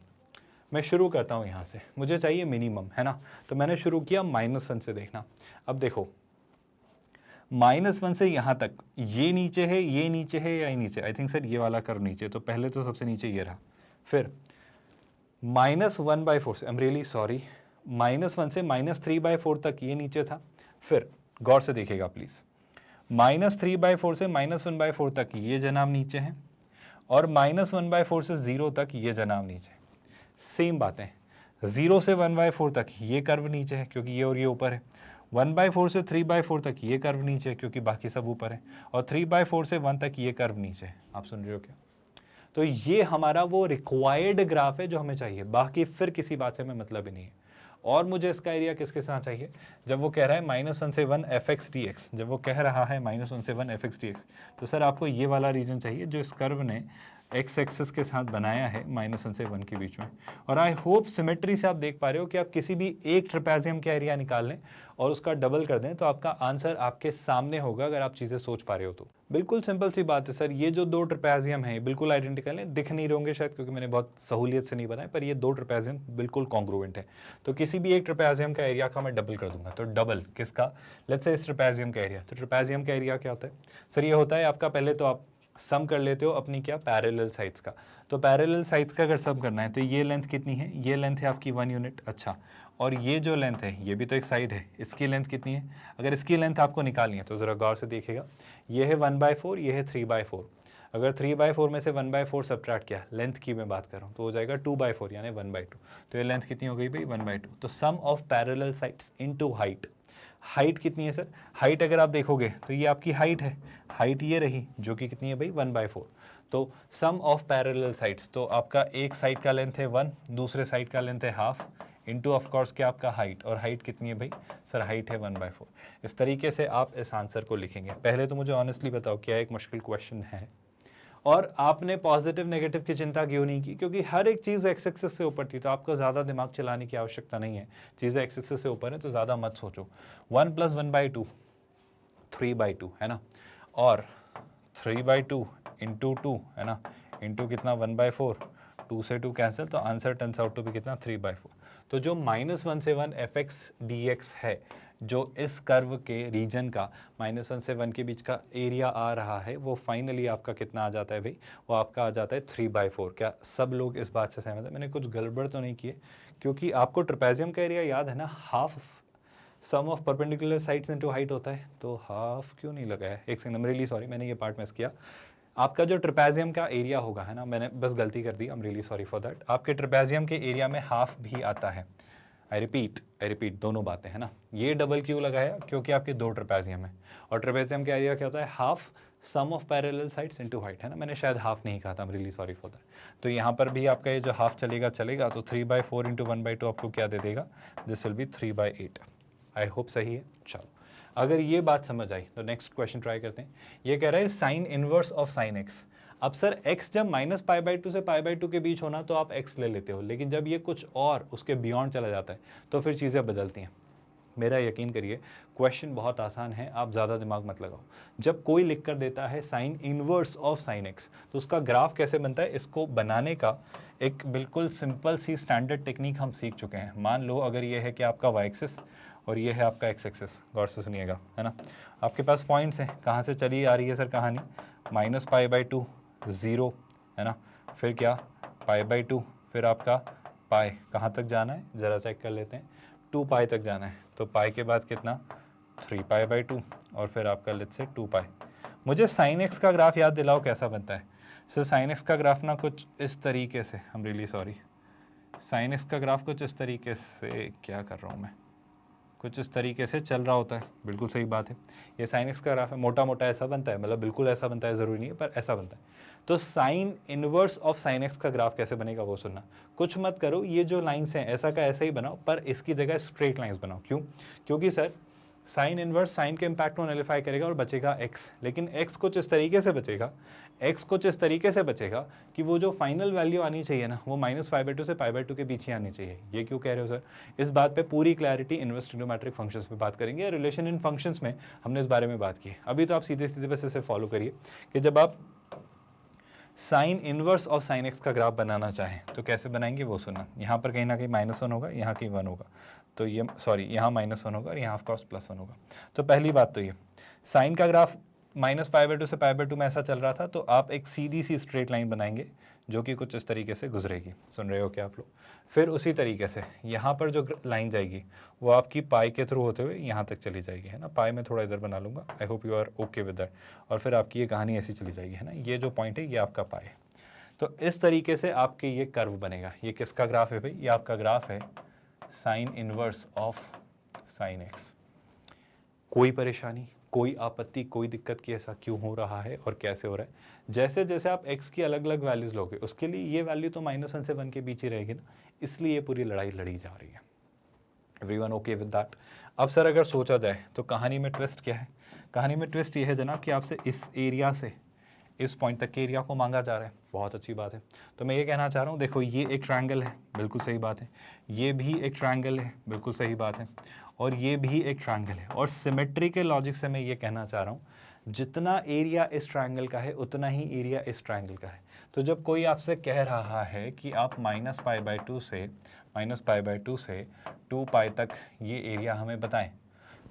मैं शुरू करता हूँ यहाँ से, मुझे चाहिए मिनिमम, है ना। तो मैंने शुरू किया -1 से देखना। अब देखो -1 से यहाँ तक ये नीचे है, ये नीचे है या ये नीचे, आई थिंक सर ये वाला कर्व नीचे, तो पहले तो सबसे नीचे ये रहा। फिर -1/4 से, आई एम रियली सॉरी, -1 से -3/4 तक ये नीचे था। फिर गौर से देखिएगा प्लीज़, -3/4 से -1/4 तक ये जनाब नीचे हैं, और -1/4 से 0 तक ये जनाब नीचे। सेम बातें, 0 से 1/4 तक ये कर्व नीचे है क्योंकि ये और ये ऊपर है। 1/4 से 3/4 तक ये कर्व नीचे है क्योंकि बाकी सब ऊपर है, और 3/4 से 1 तक ये कर्व नीचे है। आप सुन रहे हो क्या। तो ये हमारा वो रिक्वायर्ड ग्राफ है जो हमें चाहिए, बाकी फिर किसी बात से हमें मतलब ही नहीं है। और मुझे इसका एरिया किसके साथ चाहिए, जब वो कह रहा है -1 से 1 fx dx, जब वो कह रहा है -1 से 1 fx dx, तो सर आपको ये वाला रीजन चाहिए जो इस कर्व ने एक्स एक्सिस के साथ बनाया है -1 से 1 के बीच में। और आई होप सिमेट्री से आप देख पा रहे हो कि आप किसी भी एक ट्रेपेजियम का एरिया निकाल लें और उसका डबल कर दें तो आपका आंसर आपके सामने होगा, अगर आप चीज़ें सोच पा रहे हो तो। बिल्कुल सिंपल सी बात है सर, ये जो 2 ट्रेपेजियम हैं बिल्कुल आइडेंटिकल हैं, दिख नहीं रहे होंगे शायद क्योंकि मैंने बहुत सहूलियत से नहीं बनाए, पर ये 2 ट्रेपेजियम बिल्कुल कॉन्ग्रुएंट है। तो किसी भी एक ट्रेपेजियम का एरिया का मैं डबल कर दूंगा, तो डबल किसका, लेट्स से इस ट्रेपेजियम का एरिया। तो ट्रेपेजियम का एरिया क्या होता है सर, ये होता है आपका, पहले तो आप सम कर लेते हो अपनी क्या पैरेलल साइड्स का। तो पैरेलल साइड्स का अगर सम करना है तो ये लेंथ कितनी है, ये लेंथ है आपकी 1 यूनिट। अच्छा, और ये जो लेंथ है ये भी तो एक साइड है, इसकी लेंथ कितनी है, अगर इसकी लेंथ आपको निकालनी है तो ज़रा गौर से देखिएगा, ये है 1/4, ये है 3/4। अगर 3/4 में से 1/4 सब्ट्रैक्ट किया, लेंथ की मैं बात कर रहा हूँ, तो हो जाएगा 2/4 यानी 1/2। तो ये लेंथ कितनी हो गई भाई 1/2। तो sum of parallel sides into height, height कितनी है सर, हाइट अगर आप देखोगे तो ये आपकी हाइट है, हाइट ये रही जो कि कितनी है भाई 1/4। तो सम ऑफ पैरेलल साइड्स, तो आपका एक साइड का लेंथ है 1, दूसरे साइड का लेंथ है हाफ, इनटू ऑफ कोर्स क्या आपका हाइट, और हाइट कितनी है भाई सर, हाइट है 1/4। इस तरीके से आप इस आंसर को लिखेंगे। पहले तो मुझे ऑनेस्टली बताओ क्या एक मुश्किल क्वेश्चन है, और आपने पॉजिटिव नेगेटिव की चिंता क्यों नहीं की, क्योंकि हर एक चीज़ एक्स एक्सिस से ऊपर थी, तो आपको ज़्यादा दिमाग चलाने की आवश्यकता नहीं है, चीज़ें एक्स एक्सिस से ऊपर है तो ज़्यादा मत सोचो। 1 + 1/2 3/2 है ना, और 3/2 इंटू 2 है ना, इंटू कितना 1/4, 2 से 2 कैंसिल, तो आंसर टर्न्स आउट टू भी कितना 3/4। तो जो -1 से 1 fx/dx है, जो इस कर्व के रीजन का -1 से 1 के बीच का एरिया आ रहा है, वो फाइनली आपका कितना आ जाता है भाई, वो आपका आ जाता है 3/4। क्या सब लोग इस बात से सहमत है, मैंने कुछ गड़बड़ तो नहीं की है, क्योंकि आपको ट्रेपेजियम का एरिया याद है ना, half sum of perpendicular sides into height होता है, तो हाफ क्यों नहीं लगाया, एक second, I am really sorry, मैंने ये पार्ट मिस किया। आपका जो ट्रेपेजियम का एरिया होगा है ना, मैंने बस गलती कर दी, I am really sorry for that, आपके ट्रेपेजियम के एरिया में हाफ भी आता है। आई रिपीट दोनों बातें है ना, ये डबल क्यों लगाया, क्योंकि आपके दो ट्रेपेजियम है, और ट्रेपेजियम का एरिया क्या होता है, half sum of parallel sides into height, है ना, मैंने शायद हाफ नहीं कहा था, I am really sorry for that. तो यहाँ पर भी आपका ये जो हाफ चलेगा, तो 3/4 इंटू 1/2 आपको क्या दे देगा, this will be 3/8। I hope सही है। चलो, अगर ये बात समझ आई तो नेक्स्ट क्वेश्चन ट्राई करते हैं। ये कह रहा है sine inverse of sine x. अब सर x जब -π/2 से π/2 के बीच होना तो आप x ले लेते हो, लेकिन जब ये कुछ और उसके बियॉन्ड चला जाता है तो फिर चीज़ें बदलती हैं। मेरा यकीन करिए क्वेश्चन बहुत आसान है, आप ज़्यादा दिमाग मत लगाओ। जब कोई लिख कर देता है sine inverse of sine x, तो उसका ग्राफ कैसे बनता है, इसको बनाने का एक बिल्कुल सिंपल सी स्टैंडर्ड टेक्निक हम सीख चुके हैं। मान लो अगर ये है कि आपका वाई एक्सिस और ये है आपका एक्स एक्सिस, गौर से सुनिएगा है ना, आपके पास पॉइंट्स हैं, कहाँ से चली आ रही है सर कहानी, -π/2 0 है ना, फिर क्या π/2, फिर आपका पाई, कहाँ तक जाना है ज़रा चेक कर लेते हैं, 2π तक जाना है, तो पाई के बाद कितना 3π/2, और फिर आपका लेट्स से 2π। मुझे साइन एक्स का ग्राफ याद दिलाओ कैसा बनता है सर, साइन एक्स का ग्राफ ना कुछ इस तरीके से, आई am really sorry, sine x का ग्राफ कुछ इस तरीके से, क्या कर रहा हूँ मैं, कुछ इस तरीके से चल रहा होता है, बिल्कुल सही बात है। ये साइन एक्स का ग्राफ है, मोटा मोटा ऐसा बनता है, मतलब बिल्कुल ऐसा बनता है ज़रूरी नहीं है, पर ऐसा बनता है। तो sine inverse of sine x का ग्राफ कैसे बनेगा वो सुनना, कुछ मत करो, ये जो लाइन्स हैं ऐसा का ऐसा ही बनाओ, पर इसकी जगह स्ट्रेट लाइन्स बनाओ। क्यों, क्योंकि सर साइन इनवर्स साइन के इम्पैक्ट को नलिफाई करेगा और बचेगा एक्स, लेकिन एक्स कुछ इस तरीके से बचेगा, एक्स कुछ इस तरीके से बचेगा कि वो जो फाइनल वैल्यू आनी चाहिए ना, वो -π/2 से π/2 के बीच ही आनी चाहिए। ये क्यों कह रहे हो सर, इस बात पे पूरी क्लैरिटी इनवर्स ट्रिग्नोमेट्रिक फंक्शंस पे बात करेंगे, रिलेशन इन फंक्शंस में हमने इस बारे में बात की है। अभी तो आप सीधे सीधे बस इसे फॉलो करिए कि जब आप sine inverse of sine x का ग्राफ बनाना चाहें तो कैसे बनाएंगे वो सुना। यहाँ पर कहीं ना कहीं -1 होगा, यहाँ कहीं 1 होगा, तो ये सॉरी यहाँ -1 होगा और यहाँ ऑफ कोर्स +1 होगा। तो पहली बात तो ये साइन का ग्राफ -π/2 से π/2 में ऐसा चल रहा था, तो आप एक सीधी सी स्ट्रेट लाइन बनाएंगे जो कि कुछ इस तरीके से गुजरेगी, सुन रहे हो क्या आप लोग। फिर उसी तरीके से यहाँ पर जो लाइन जाएगी वो आपकी पाई के थ्रू होते हुए यहाँ तक चली जाएगी, है ना, पाई में थोड़ा इधर बना लूँगा, I hope you are okay with that. और फिर आपकी ये कहानी ऐसी चली जाएगी, है ना, ये जो पॉइंट है ये आपका पाई है। तो इस तरीके से आपके ये कर्व बनेगा। ये किसका ग्राफ है भाई, ये आपका ग्राफ है sine inverse of sine x. कोई परेशानी, कोई आपत्ति, कोई दिक्कत कि ऐसा क्यों हो रहा है और कैसे हो रहा है। जैसे जैसे आप x की अलग अलग वैल्यूज़ लोगे उसके लिए ये वैल्यू तो -1 से 1 के बीच ही रहेगी ना, इसलिए ये पूरी लड़ाई लड़ी जा रही है। Everyone okay with that. अब सर अगर सोचा जाए तो कहानी में ट्विस्ट क्या है, कहानी में ट्विस्ट ये है जनाब कि आपसे इस एरिया से इस पॉइंट तक के एरिया को मांगा जा रहा है, बहुत अच्छी बात है। तो मैं ये कहना चाह रहा हूँ, देखो ये एक ट्रायंगल है, बिल्कुल सही बात है, ये भी एक ट्रायंगल है, बिल्कुल सही बात है, और ये भी एक ट्रायंगल है। और सिमेट्री के लॉजिक से मैं ये कहना चाह रहा हूँ जितना एरिया इस ट्रायंगल का है उतना ही एरिया इस ट्रायंगल का है। तो जब कोई आपसे कह रहा है कि आप -π/2 से 2π तक ये एरिया हमें बताएं,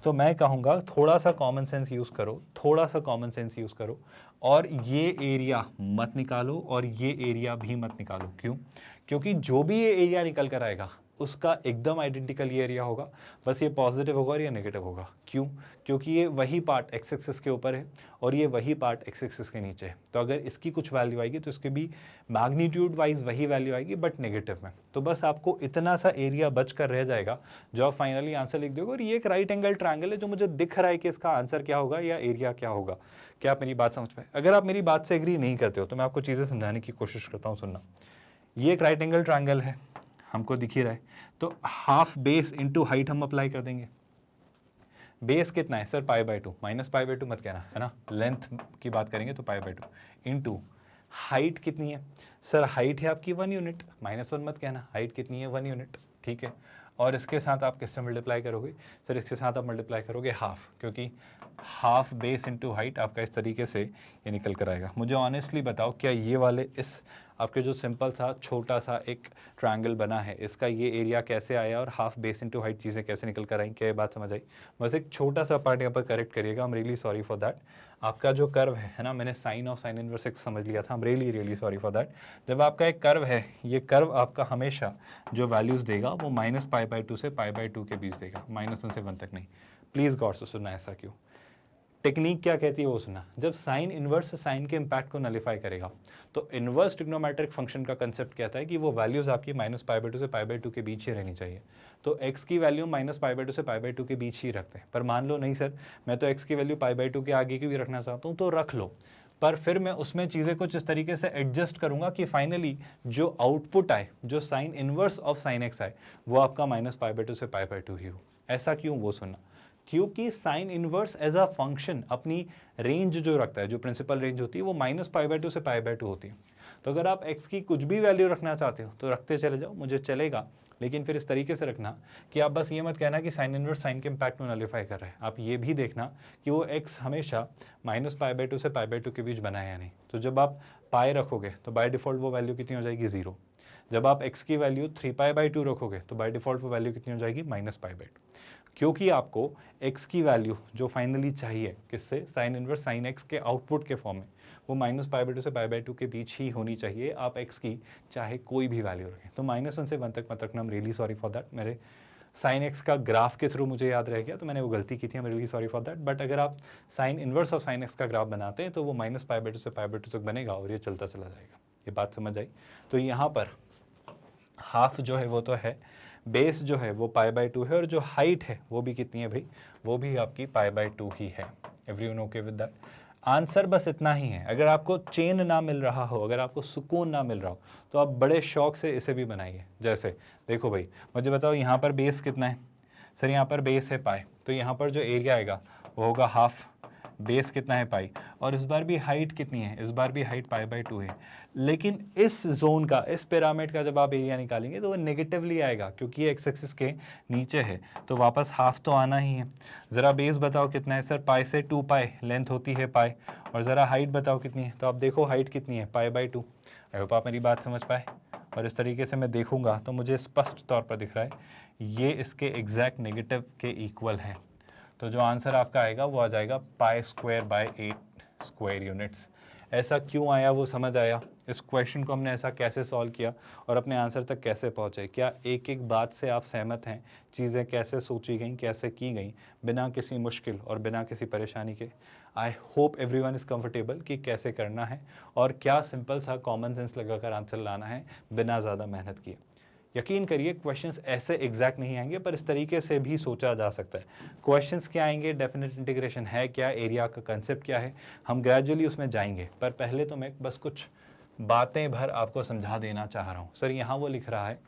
तो मैं कहूँगा थोड़ा सा कॉमन सेंस यूज़ करो, थोड़ा सा कॉमन सेंस यूज़ करो, और ये एरिया मत निकालो और ये एरिया भी मत निकालो। क्यों? क्योंकि जो भी ये एरिया निकल कर आएगा उसका एकदम आइडेंटिकल ये एरिया होगा, बस ये पॉजिटिव होगा और ये नेगेटिव होगा। क्यों? क्योंकि ये वही पार्ट एक्स एक्सिस के ऊपर है और ये वही पार्ट एक्स एक्सिस के नीचे है। तो अगर इसकी कुछ वैल्यू आएगी तो इसके भी मैग्नीट्यूड वाइज वही वैल्यू आएगी बट नेगेटिव में। तो बस आपको इतना सा एरिया बच कर रह जाएगा जो आप फाइनली आंसर लिख दोगे, और ये एक राइट एंगल ट्रायंगल है जो मुझे दिख रहा है कि इसका आंसर क्या होगा या एरिया क्या होगा। क्या आप मेरी बात समझ पाए? अगर आप मेरी बात से एग्री नहीं करते हो तो मैं आपको चीज़ें समझाने की कोशिश करता हूँ, सुनना। ये एक राइट एंगल ट्रायंगल है, हमको दिख ही रहा है, तो हाफ बेस इंटू हाइट हम अप्लाई कर देंगे। बेस कितना है sir? Pi by 2, minus pi by 2 मत कहना, है ना, लेंथ की बात करेंगे तो पाई बाय 2 इंटू हाइट कितनी है सर? हाइट है आपकी 1 यूनिट, -1 मत कहना, हाइट कितनी है? 1 यूनिट, ठीक है। और इसके साथ आप किससे मल्टीप्लाई करोगे सर? इसके साथ आप मल्टीप्लाई करोगे हाफ, क्योंकि हाफ बेस इंटू हाइट आपका इस तरीके से ये निकल कर आएगा। मुझे ऑनेस्टली बताओ, क्या ये वाले इस आपके जो सिंपल सा छोटा सा एक ट्रायंगल बना है, इसका ये एरिया कैसे आया और हाफ बेस इंटू हाइट चीज़ें कैसे निकल कर आई? क्या ये बात समझ आई? बस एक छोटा सा पार्ट यहाँ पर करेक्ट करिएगा, I am really sorry for that. आपका जो कर्व है ना, मैंने sine of sine inverse x समझ लिया था, I am really sorry for that. जब आपका एक कर्व है, ये कर्व आपका हमेशा जो वैल्यूज़ देगा वो -π/2 से π/2 के बीच देगा, -1 से 1 तक नहीं। प्लीज़ गौर से सुनना, ऐसा क्यों? टेक्निक क्या कहती है वो सुना। जब साइन इनवर्स साइन के इम्पैक्ट को नलीफाई करेगा तो इनवर्स ट्रिग्नोमेट्रिक फंक्शन का कंसेप्ट कहता है कि वो वैल्यूज आपकी -π/2 से π/2 के बीच ही रहनी चाहिए। तो x की वैल्यू -π/2 से π/2 के बीच ही रखते हैं। पर मान लो नहीं सर, मैं तो x की वैल्यू π/2 के आगे की भी रखना चाहता हूँ, तो रख लो, पर फिर मैं उसमें चीज़ें कुछ इस तरीके से एडजस्ट करूंगा कि फाइनली जो आउटपुट आए, जो sine inverse of sine x आए, वो आपका -π/2 से π/2 ही हो। ऐसा क्यों? वो सुनना। क्योंकि sine inverse as a function अपनी रेंज जो रखता है, जो प्रिंसिपल रेंज होती है, वो -π/2 से π/2 होती है। तो अगर आप x की कुछ भी वैल्यू रखना चाहते हो तो रखते चले जाओ, मुझे चलेगा, लेकिन फिर इस तरीके से रखना कि आप बस ये मत कहना कि साइन इनवर्स साइन के इम्पैक्ट को नलीफाई कर रहा है। आप ये भी देखना कि वो x हमेशा -π/2 से π/2 के बीच बना है या नहीं। तो जब आप पाई रखोगे तो बाय डिफॉल्ट वो वैल्यू कितनी हो जाएगी? 0। जब आप x की वैल्यू 3π/2 रखोगे तो बाय डिफॉल्ट वो वैल्यू कितनी हो जाएगी? -π/2। क्योंकि आपको x की वैल्यू जो फाइनली चाहिए किससे? साइन इनवर्स साइन x के आउटपुट के फॉर्म में, वो -π/2 से π/2 के बीच ही होनी चाहिए। आप x की चाहे कोई भी वैल्यू रखें, तो -1 से 1 तक मत रखना। आई am really sorry for that. मेरे साइन x का ग्राफ के थ्रू मुझे याद रह गया, तो मैंने वो गलती की थी, आई am really sorry for that. But अगर आप sine inverse of sine x का ग्राफ बनाते हैं तो वो -π/2 से π/2 तक बनेगा और ये चलता चला जाएगा। ये बात समझ आई? तो यहाँ पर हाफ जो है वो तो है, बेस जो है वो π/2 है, और जो हाइट है वो भी कितनी है भाई? वो भी आपकी π/2 ही है। Everyone okay with that? Answer बस इतना ही है। अगर आपको चेन ना मिल रहा हो, अगर आपको सुकून ना मिल रहा हो, तो आप बड़े शौक से इसे भी बनाइए। जैसे देखो भाई, मुझे बताओ यहाँ पर बेस कितना है सर? यहाँ पर बेस है पाई, तो यहाँ पर जो एरिया आएगा वो होगा हाफ, बेस कितना है? पाई, और इस बार भी हाइट कितनी है? इस बार भी हाइट π/2 है। लेकिन इस जोन का, इस पिरामिड का जब आप एरिया निकालेंगे तो वो नेगेटिवली आएगा, क्योंकि ये एक्स एक्सिस के नीचे है, तो वापस हाफ तो आना ही है। ज़रा बेस बताओ कितना है सर? पाई से 2π लेंथ होती है पाई, और ज़रा हाइट बताओ कितनी है? तो आप देखो हाइट कितनी है? π/2। आई होप आप मेरी बात समझ पाए। और इस तरीके से मैं देखूंगा तो मुझे स्पष्ट तौर पर दिख रहा है ये इसके एग्जैक्ट नेगेटिव के इक्वल है। तो जो आंसर आपका आएगा वो आ जाएगा π²/8 स्क्वायर यूनिट्स। ऐसा क्यों आया वो समझ आया? इस क्वेश्चन को हमने ऐसा कैसे सॉल्व किया और अपने आंसर तक कैसे पहुंचे? क्या एक एक बात से आप सहमत हैं? चीज़ें कैसे सोची गई, कैसे की गई, बिना किसी मुश्किल और बिना किसी परेशानी के? I hope everyone is comfortable कि कैसे करना है और क्या सिंपल सा कॉमन सेंस लगाकर आंसर लाना है बिना ज़्यादा मेहनत किए। यकीन करिए क्वेश्चंस ऐसे एग्जैक्ट नहीं आएंगे, पर इस तरीके से भी सोचा जा सकता है। क्वेश्चंस क्या आएंगे, डेफिनेट इंटीग्रेशन है क्या, एरिया का कंसेप्ट क्या है, हम ग्रेजुअली उसमें जाएंगे। पर पहले तो मैं बस कुछ बातें भर आपको समझा देना चाह रहा हूँ। सर यहाँ वो लिख रहा है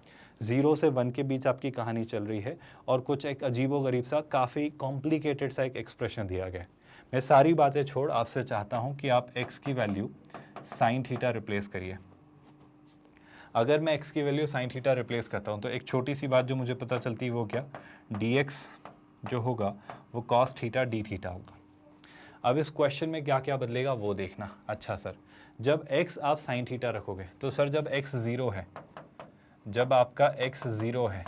0 से 1 के बीच आपकी कहानी चल रही है और कुछ एक अजीबोगरीब सा, काफ़ी कॉम्प्लिकेटेड सा एक एक्सप्रेशन दिया गया है। मैं सारी बातें छोड़ आपसे चाहता हूँ कि आप x की वैल्यू साइन थीटा रिप्लेस करिए। अगर मैं x की वैल्यू साइन थीटा रिप्लेस करता हूँ तो एक छोटी सी बात जो मुझे पता चलती है वो क्या, dx जो होगा वो cos थीटा d थीटा होगा। अब इस क्वेश्चन में क्या क्या बदलेगा वो देखना। अच्छा सर, जब x आप साइन थीटा रखोगे तो सर जब x 0 है, जब आपका x 0 है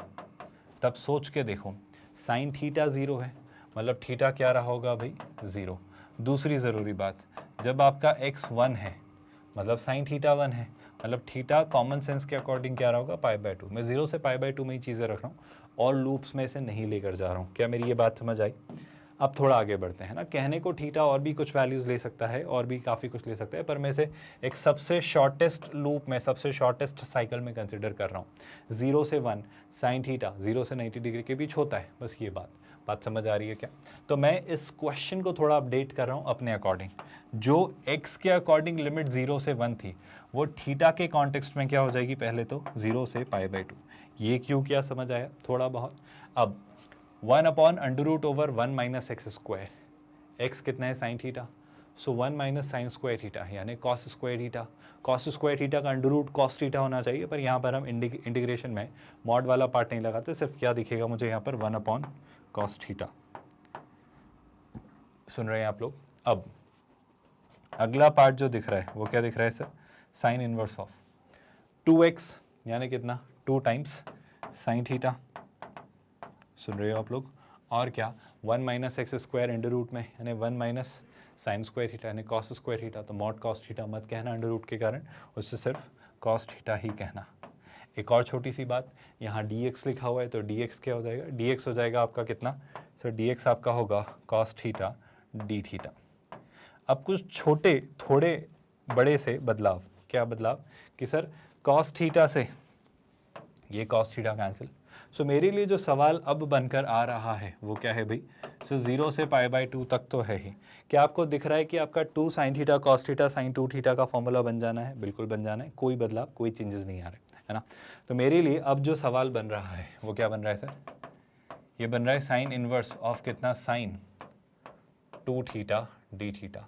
तब सोच के देखो, साइन थीटा 0 है मतलब थीटा क्या रहा होगा भाई, 0। दूसरी ज़रूरी बात, जब आपका x 1 है मतलब साइन थीटा 1 है, मतलब थीटा कॉमन सेंस के अकॉर्डिंग क्या रहा होगा, π/2। मैं 0 से π/2 में ही चीज़ें रख रहा हूँ और लूप्स में से नहीं लेकर जा रहा हूँ। क्या मेरी ये बात समझ आई? अब थोड़ा आगे बढ़ते हैं ना। कहने को थीटा और भी कुछ वैल्यूज़ ले सकता है और भी काफ़ी कुछ ले सकता है, पर मैं इसे एक सबसे शॉर्टेस्ट लूप में, सबसे शॉर्टेस्ट साइकिल में कंसिडर कर रहा हूँ। 0 से 1 साइन थीटा 0 से 90 डिग्री के बीच होता है, बस ये बात समझ आ रही है क्या? तो मैं इस क्वेश्चन को थोड़ा अपडेट कर रहा हूँ अपने अकॉर्डिंग। जो x के अकॉर्डिंग लिमिट 0 से 1 थी, वो थीटा के कॉन्टेक्स्ट में क्या हो जाएगी, पहले तो 0 से π/2। ये क्यों किया समझ आया थोड़ा बहुत? अब 1/√1 माइनस एक्स स्क्वायर, एक्स कितना है, साइन थीटा, सो 1 माइनस साइन स्क्वायर थीटा यानी cos square theta. Cos square theta का अंडर रूट कॉस थीटा होना चाहिए, पर यहाँ पर हम इंटीग्रेशन में मॉड वाला पार्ट नहीं लगाते, सिर्फ क्या दिखेगा मुझे यहाँ पर 1/cos थीटा। सुन रहे हैं आप लोग? अब अगला पार्ट जो दिख रहा है वो क्या दिख रहा है sir, sine inverse of 2x यानी कितना, 2 टाइम्स साइन थीटा। सुन रहे हो आप लोग? और क्या, 1 minus x square under root में यानी 1 माइनस साइन स्क्वायर थीटा यानी कॉस स्क्वायर थीटा। तो मॉड कॉस थीटा मत कहना अंडर रूट के कारण, उससे सिर्फ कॉस थीटा ही कहना। एक और छोटी सी बात, यहाँ dx लिखा हुआ है तो dx क्या हो जाएगा, dx हो जाएगा आपका कितना सर, dx आपका होगा कॉस थीटा डी थीटा। अब कुछ छोटे थोड़े बड़े से बदलाव, क्या बदलाव कि सर कॉस थीटा से ये कॉस थीटा कैंसिल। सो मेरे लिए जो सवाल अब बनकर आ रहा है वो क्या है भाई, सर 0 से π/2 तक तो है ही। क्या आपको दिख रहा है कि आपका 2 sine theta cos theta sine 2 theta का फॉर्मूला बन जाना है? बिल्कुल बन जाना है, कोई बदलाव कोई चेंजेस नहीं आ रहे, है ना? तो मेरे लिए अब जो सवाल बन रहा है वो क्या बन रहा है सर, ये बन रहा है साइन इनवर्स ऑफ कितना, साइन 2 थीटा डी थीटा।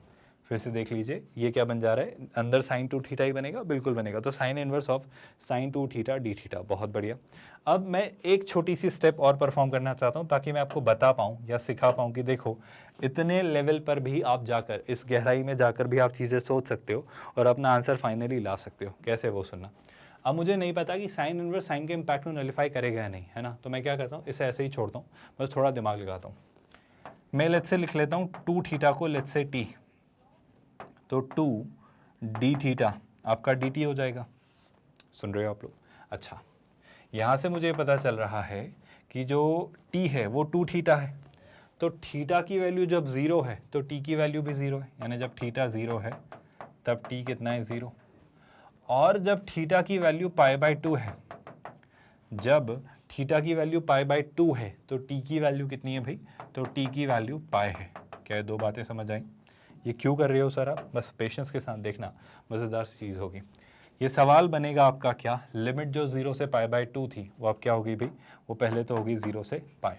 फिर से देख लीजिए ये क्या बन जा रहा है, अंदर साइन 2 थीटा ही बनेगा, बिल्कुल बनेगा। तो sine inverse of sine 2 theta D theta, बहुत बढ़िया। अब मैं एक छोटी सी स्टेप और परफॉर्म करना चाहता हूँ ताकि मैं आपको बता पाऊँ या सिखा पाऊँ कि देखो इतने लेवल पर भी आप जाकर, इस गहराई में जाकर भी आप चीज़ें सोच सकते हो और अपना आंसर फाइनली ला सकते हो। कैसे, वो सुनना। अब मुझे नहीं पता कि साइन इनवर्स साइन के इम्पैक्ट को नलिफाई करेगा या नहीं, है ना? तो मैं क्या करता हूँ, इसे ऐसे ही छोड़ता हूँ, बस थोड़ा दिमाग लगाता हूँ। मैं लेट्स से लिख लेता हूँ 2 थीटा को लेट्स से t, तो 2 डी थीटा आपका डी टी हो जाएगा। सुन रहे हो आप लोग? अच्छा, यहाँ से मुझे पता चल रहा है कि जो t है वो 2 थीटा है, तो थीटा की वैल्यू जब 0 है तो t की वैल्यू भी 0 है, यानी जब थीटा 0 है तब t कितना है, 0। और जब थीटा की वैल्यू π/2 है, जब थीटा की वैल्यू π/2 है तो t की वैल्यू कितनी है भाई, तो t की वैल्यू पाई है। क्या दो बातें समझ आई? ये क्यों कर रहे हो सर आप? बस पेशेंस के साथ देखना, मज़ेदार सी चीज़ होगी। ये सवाल बनेगा आपका क्या, लिमिट जो 0 से π/2 थी वो अब क्या होगी भाई, वो पहले तो होगी 0 से पाई।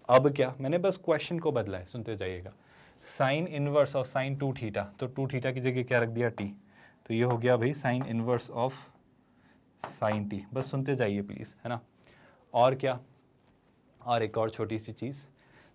अब क्या, मैंने बस क्वेश्चन को बदला है, सुनते जाइएगा। Sine inverse of sine 2 theta, तो 2 थीटा की जगह क्या रख दिया, t, तो ये हो गया भाई sine inverse of sine t। बस सुनते जाइए प्लीज़, है ना? और क्या, और एक और छोटी सी चीज़,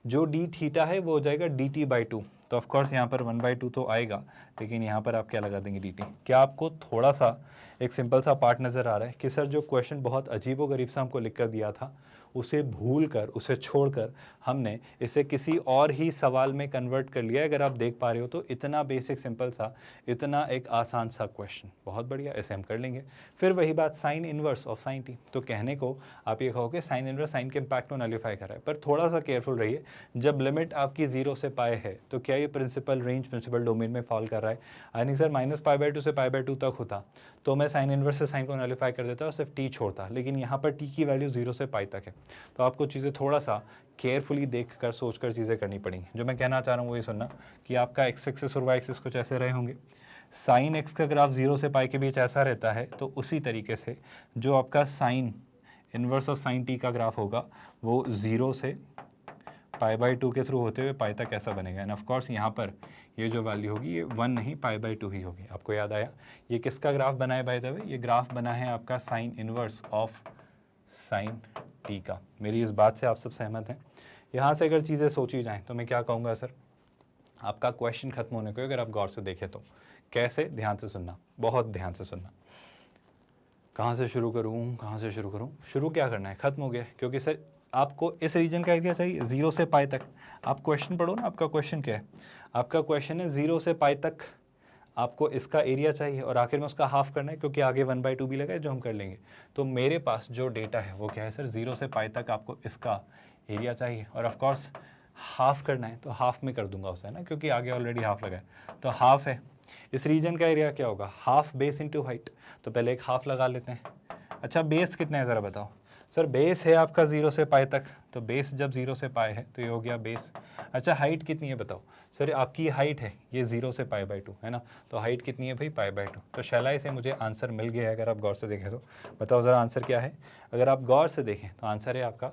जो डी थीटा है वो हो जाएगा dt/2। तो ऑफकोर्स यहाँ पर 1/2 तो आएगा, लेकिन यहाँ पर आप क्या लगा देंगे, dt। क्या आपको थोड़ा सा एक सिंपल सा पार्ट नज़र आ रहा है कि सर जो क्वेश्चन बहुत अजीबोगरीब सा हमको लिख कर दिया था, उसे भूल कर, उसे छोड़कर हमने इसे किसी और ही सवाल में कन्वर्ट कर लिया? अगर आप देख पा रहे हो तो इतना बेसिक सिंपल सा, इतना एक आसान सा क्वेश्चन, बहुत बढ़िया, ऐसे हम कर लेंगे। फिर वही बात, sine inverse of sine T, तो कहने को आप ये कहोगे साइन इनवर्स साइन के इम्पैक्ट को नलिफाई कर रहा है, पर थोड़ा सा केयरफुल रहिए। जब लिमिट आपकी 0 से पाए है तो क्या ये प्रिंसिपल रेंज, प्रिंसिपल डोमेन में फॉल कर रहा है? आई थिंक सर -π/2 से π/2 तक होता तो मैं साइन इनवर्स से साइन को नलिफाई कर देता और सिर्फ टी छोड़ता, लेकिन यहाँ पर टी की वैल्यू 0 से पाई तक है, तो आपको चीज़ें थोड़ा सा केयरफुली देख कर सोच कर चीज़ें करनी पड़ेंगी। जो मैं कहना चाह रहा हूँ वो ये सुनना कि आपका एक्स एक्सिस और वाई एक्सिस कुछ ऐसे रहे होंगे। साइन एक्स का ग्राफ 0 से पाई के बीच ऐसा रहता है, तो उसी तरीके से जो आपका sine inverse of sine T का ग्राफ होगा वो 0 से π/2 के थ्रू होते हुए पाई तक ऐसा बनेगा। एंड ऑफकोर्स यहाँ पर ये जो वैल्यू होगी ये 1 नहीं π/2 ही होगी। आपको याद आया ये किसका ग्राफ बना है बाय द वे? ये ग्राफ बना है आपका sine inverse of sine T का। मेरी इस बात से आप सब सहमत हैं? यहाँ से अगर चीज़ें सोची जाएँ तो मैं क्या कहूँगा सर, आपका क्वेश्चन खत्म होने को अगर आप गौर से देखें तो कैसे, ध्यान से सुनना, बहुत ध्यान से सुनना। कहाँ से शुरू करूँ, कहाँ से शुरू करूँ? शुरू क्या करना है, खत्म हो गया, क्योंकि सर आपको इस रीजन का एरिया चाहिए 0 से पाई तक। आप क्वेश्चन पढ़ो ना, आपका क्वेश्चन क्या है? आपका क्वेश्चन है 0 से पाई तक आपको इसका एरिया चाहिए और आखिर में उसका हाफ करना है, क्योंकि आगे 1/2 भी लगा है जो हम कर लेंगे। तो मेरे पास जो डेटा है वो क्या है सर, 0 से पाई तक आपको इसका एरिया चाहिए और ऑफ कोर्स हाफ करना है, तो हाफ में कर दूंगा उसे ना, क्योंकि आगे ऑलरेडी हाफ लगा है। तो हाफ है, इस रीजन का एरिया क्या होगा, हाफ बेस इंटू हाइट। तो पहले एक हाफ लगा लेते हैं। अच्छा बेस कितना है ज़रा बताओ सर? बेस है आपका 0 से पाई तक, तो बेस जब 0 से पाई है तो ये हो गया बेस। अच्छा हाइट कितनी है बताओ सर? आपकी हाइट है ये 0 से π/2 है ना, तो हाइट कितनी है भाई π/2। तो शैलाई से मुझे आंसर मिल गया है, अगर आप गौर से देखें तो। बताओ ज़रा आंसर क्या है? अगर आप गौर से देखें तो आंसर है आपका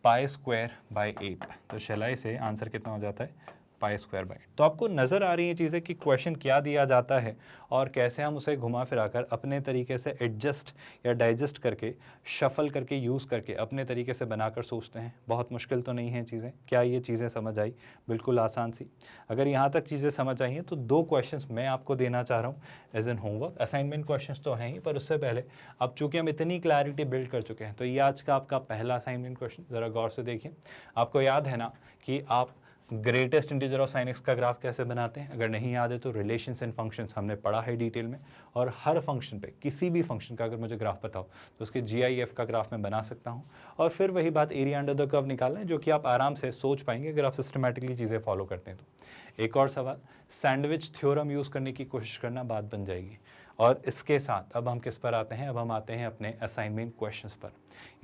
π²/8। तो शैलाई से आंसर कितना हो जाता है, π²/8। तो आपको नज़र आ रही है चीज़ें कि क्वेश्चन क्या दिया जाता है और कैसे हम उसे घुमा फिराकर अपने तरीके से एडजस्ट या डाइजेस्ट करके, शफल करके, यूज़ करके अपने तरीके से बनाकर सोचते हैं। बहुत मुश्किल तो नहीं है चीज़ें। क्या ये चीज़ें समझ आई? बिल्कुल आसान सी। अगर यहाँ तक चीज़ें समझ आई हैं तो 2 क्वेश्चंस मैं आपको देना चाह रहा हूँ as an homework. Assignment questions तो हैं ही, पर उससे पहले अब चूँकि हम इतनी क्लैरिटी बिल्ड कर चुके हैं, तो ये आज का आपका पहला असाइनमेंट क्वेश्चन। ज़रा गौर से देखिए। आपको याद है ना कि आप greatest integer of sine x का ग्राफ कैसे बनाते हैं? अगर नहीं याद है तो रिलेशंस एंड फंक्शंस हमने पढ़ा है डिटेल में, और हर फंक्शन पे, किसी भी फंक्शन का अगर मुझे ग्राफ बताओ तो उसके GIF का ग्राफ मैं बना सकता हूं। और फिर वही बात एरिया अंडर द कर्व निकालना है, जो कि आप आराम से सोच पाएंगे अगर आप सिस्टमेटिकली चीज़ें फॉलो करते हैं तो। एक और सवाल, सैंडविच थ्योरम यूज़ करने की कोशिश करना, बात बन जाएगी। और इसके साथ अब हम किस पर आते हैं? अब हम आते हैं अपने असाइनमेंट क्वेश्चंस पर।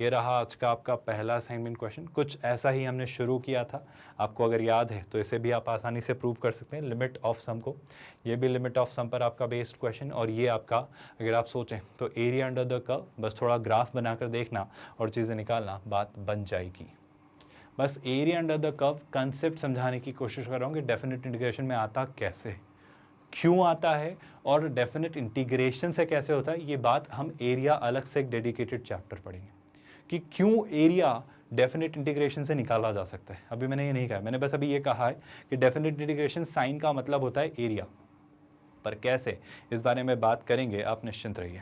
ये रहा आज का आपका पहला असाइनमेंट क्वेश्चन। कुछ ऐसा ही हमने शुरू किया था, आपको अगर याद है तो इसे भी आप आसानी से प्रूव कर सकते हैं, लिमिट ऑफ सम को। ये भी लिमिट ऑफ सम पर आपका बेस्ड क्वेश्चन, और ये आपका अगर आप सोचें तो एरिया अंडर द कर्व, बस थोड़ा ग्राफ बनाकर देखना और चीज़ें निकालना, बात बन जाएगी। बस area under the curve concept समझाने की कोशिश कर रहा हूँ कि डेफिनेट इंटीग्रेशन में आता कैसे, क्यों आता है, और डेफिनेट इंटीग्रेशन से कैसे होता है। ये बात हम एरिया अलग से एक डेडिकेटेड चैप्टर पढ़ेंगे कि क्यों एरिया डेफिनेट इंटीग्रेशन से निकाला जा सकता है। अभी मैंने ये नहीं कहा, मैंने बस अभी ये कहा है कि डेफिनेट इंटीग्रेशन साइन का मतलब होता है एरिया, पर कैसे, इस बारे में बात करेंगे। आप निश्चिंत रहिए।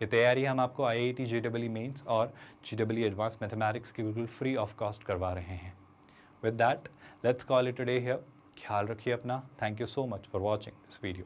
ये तैयारी हम आपको IIT JEE मेंस और GEE एडवांस मैथमेटिक्स की बिल्कुल फ्री ऑफ कॉस्ट करवा रहे हैं। With that let's call it today here. ख्याल रखिए अपना। Thank you so much for watching this video.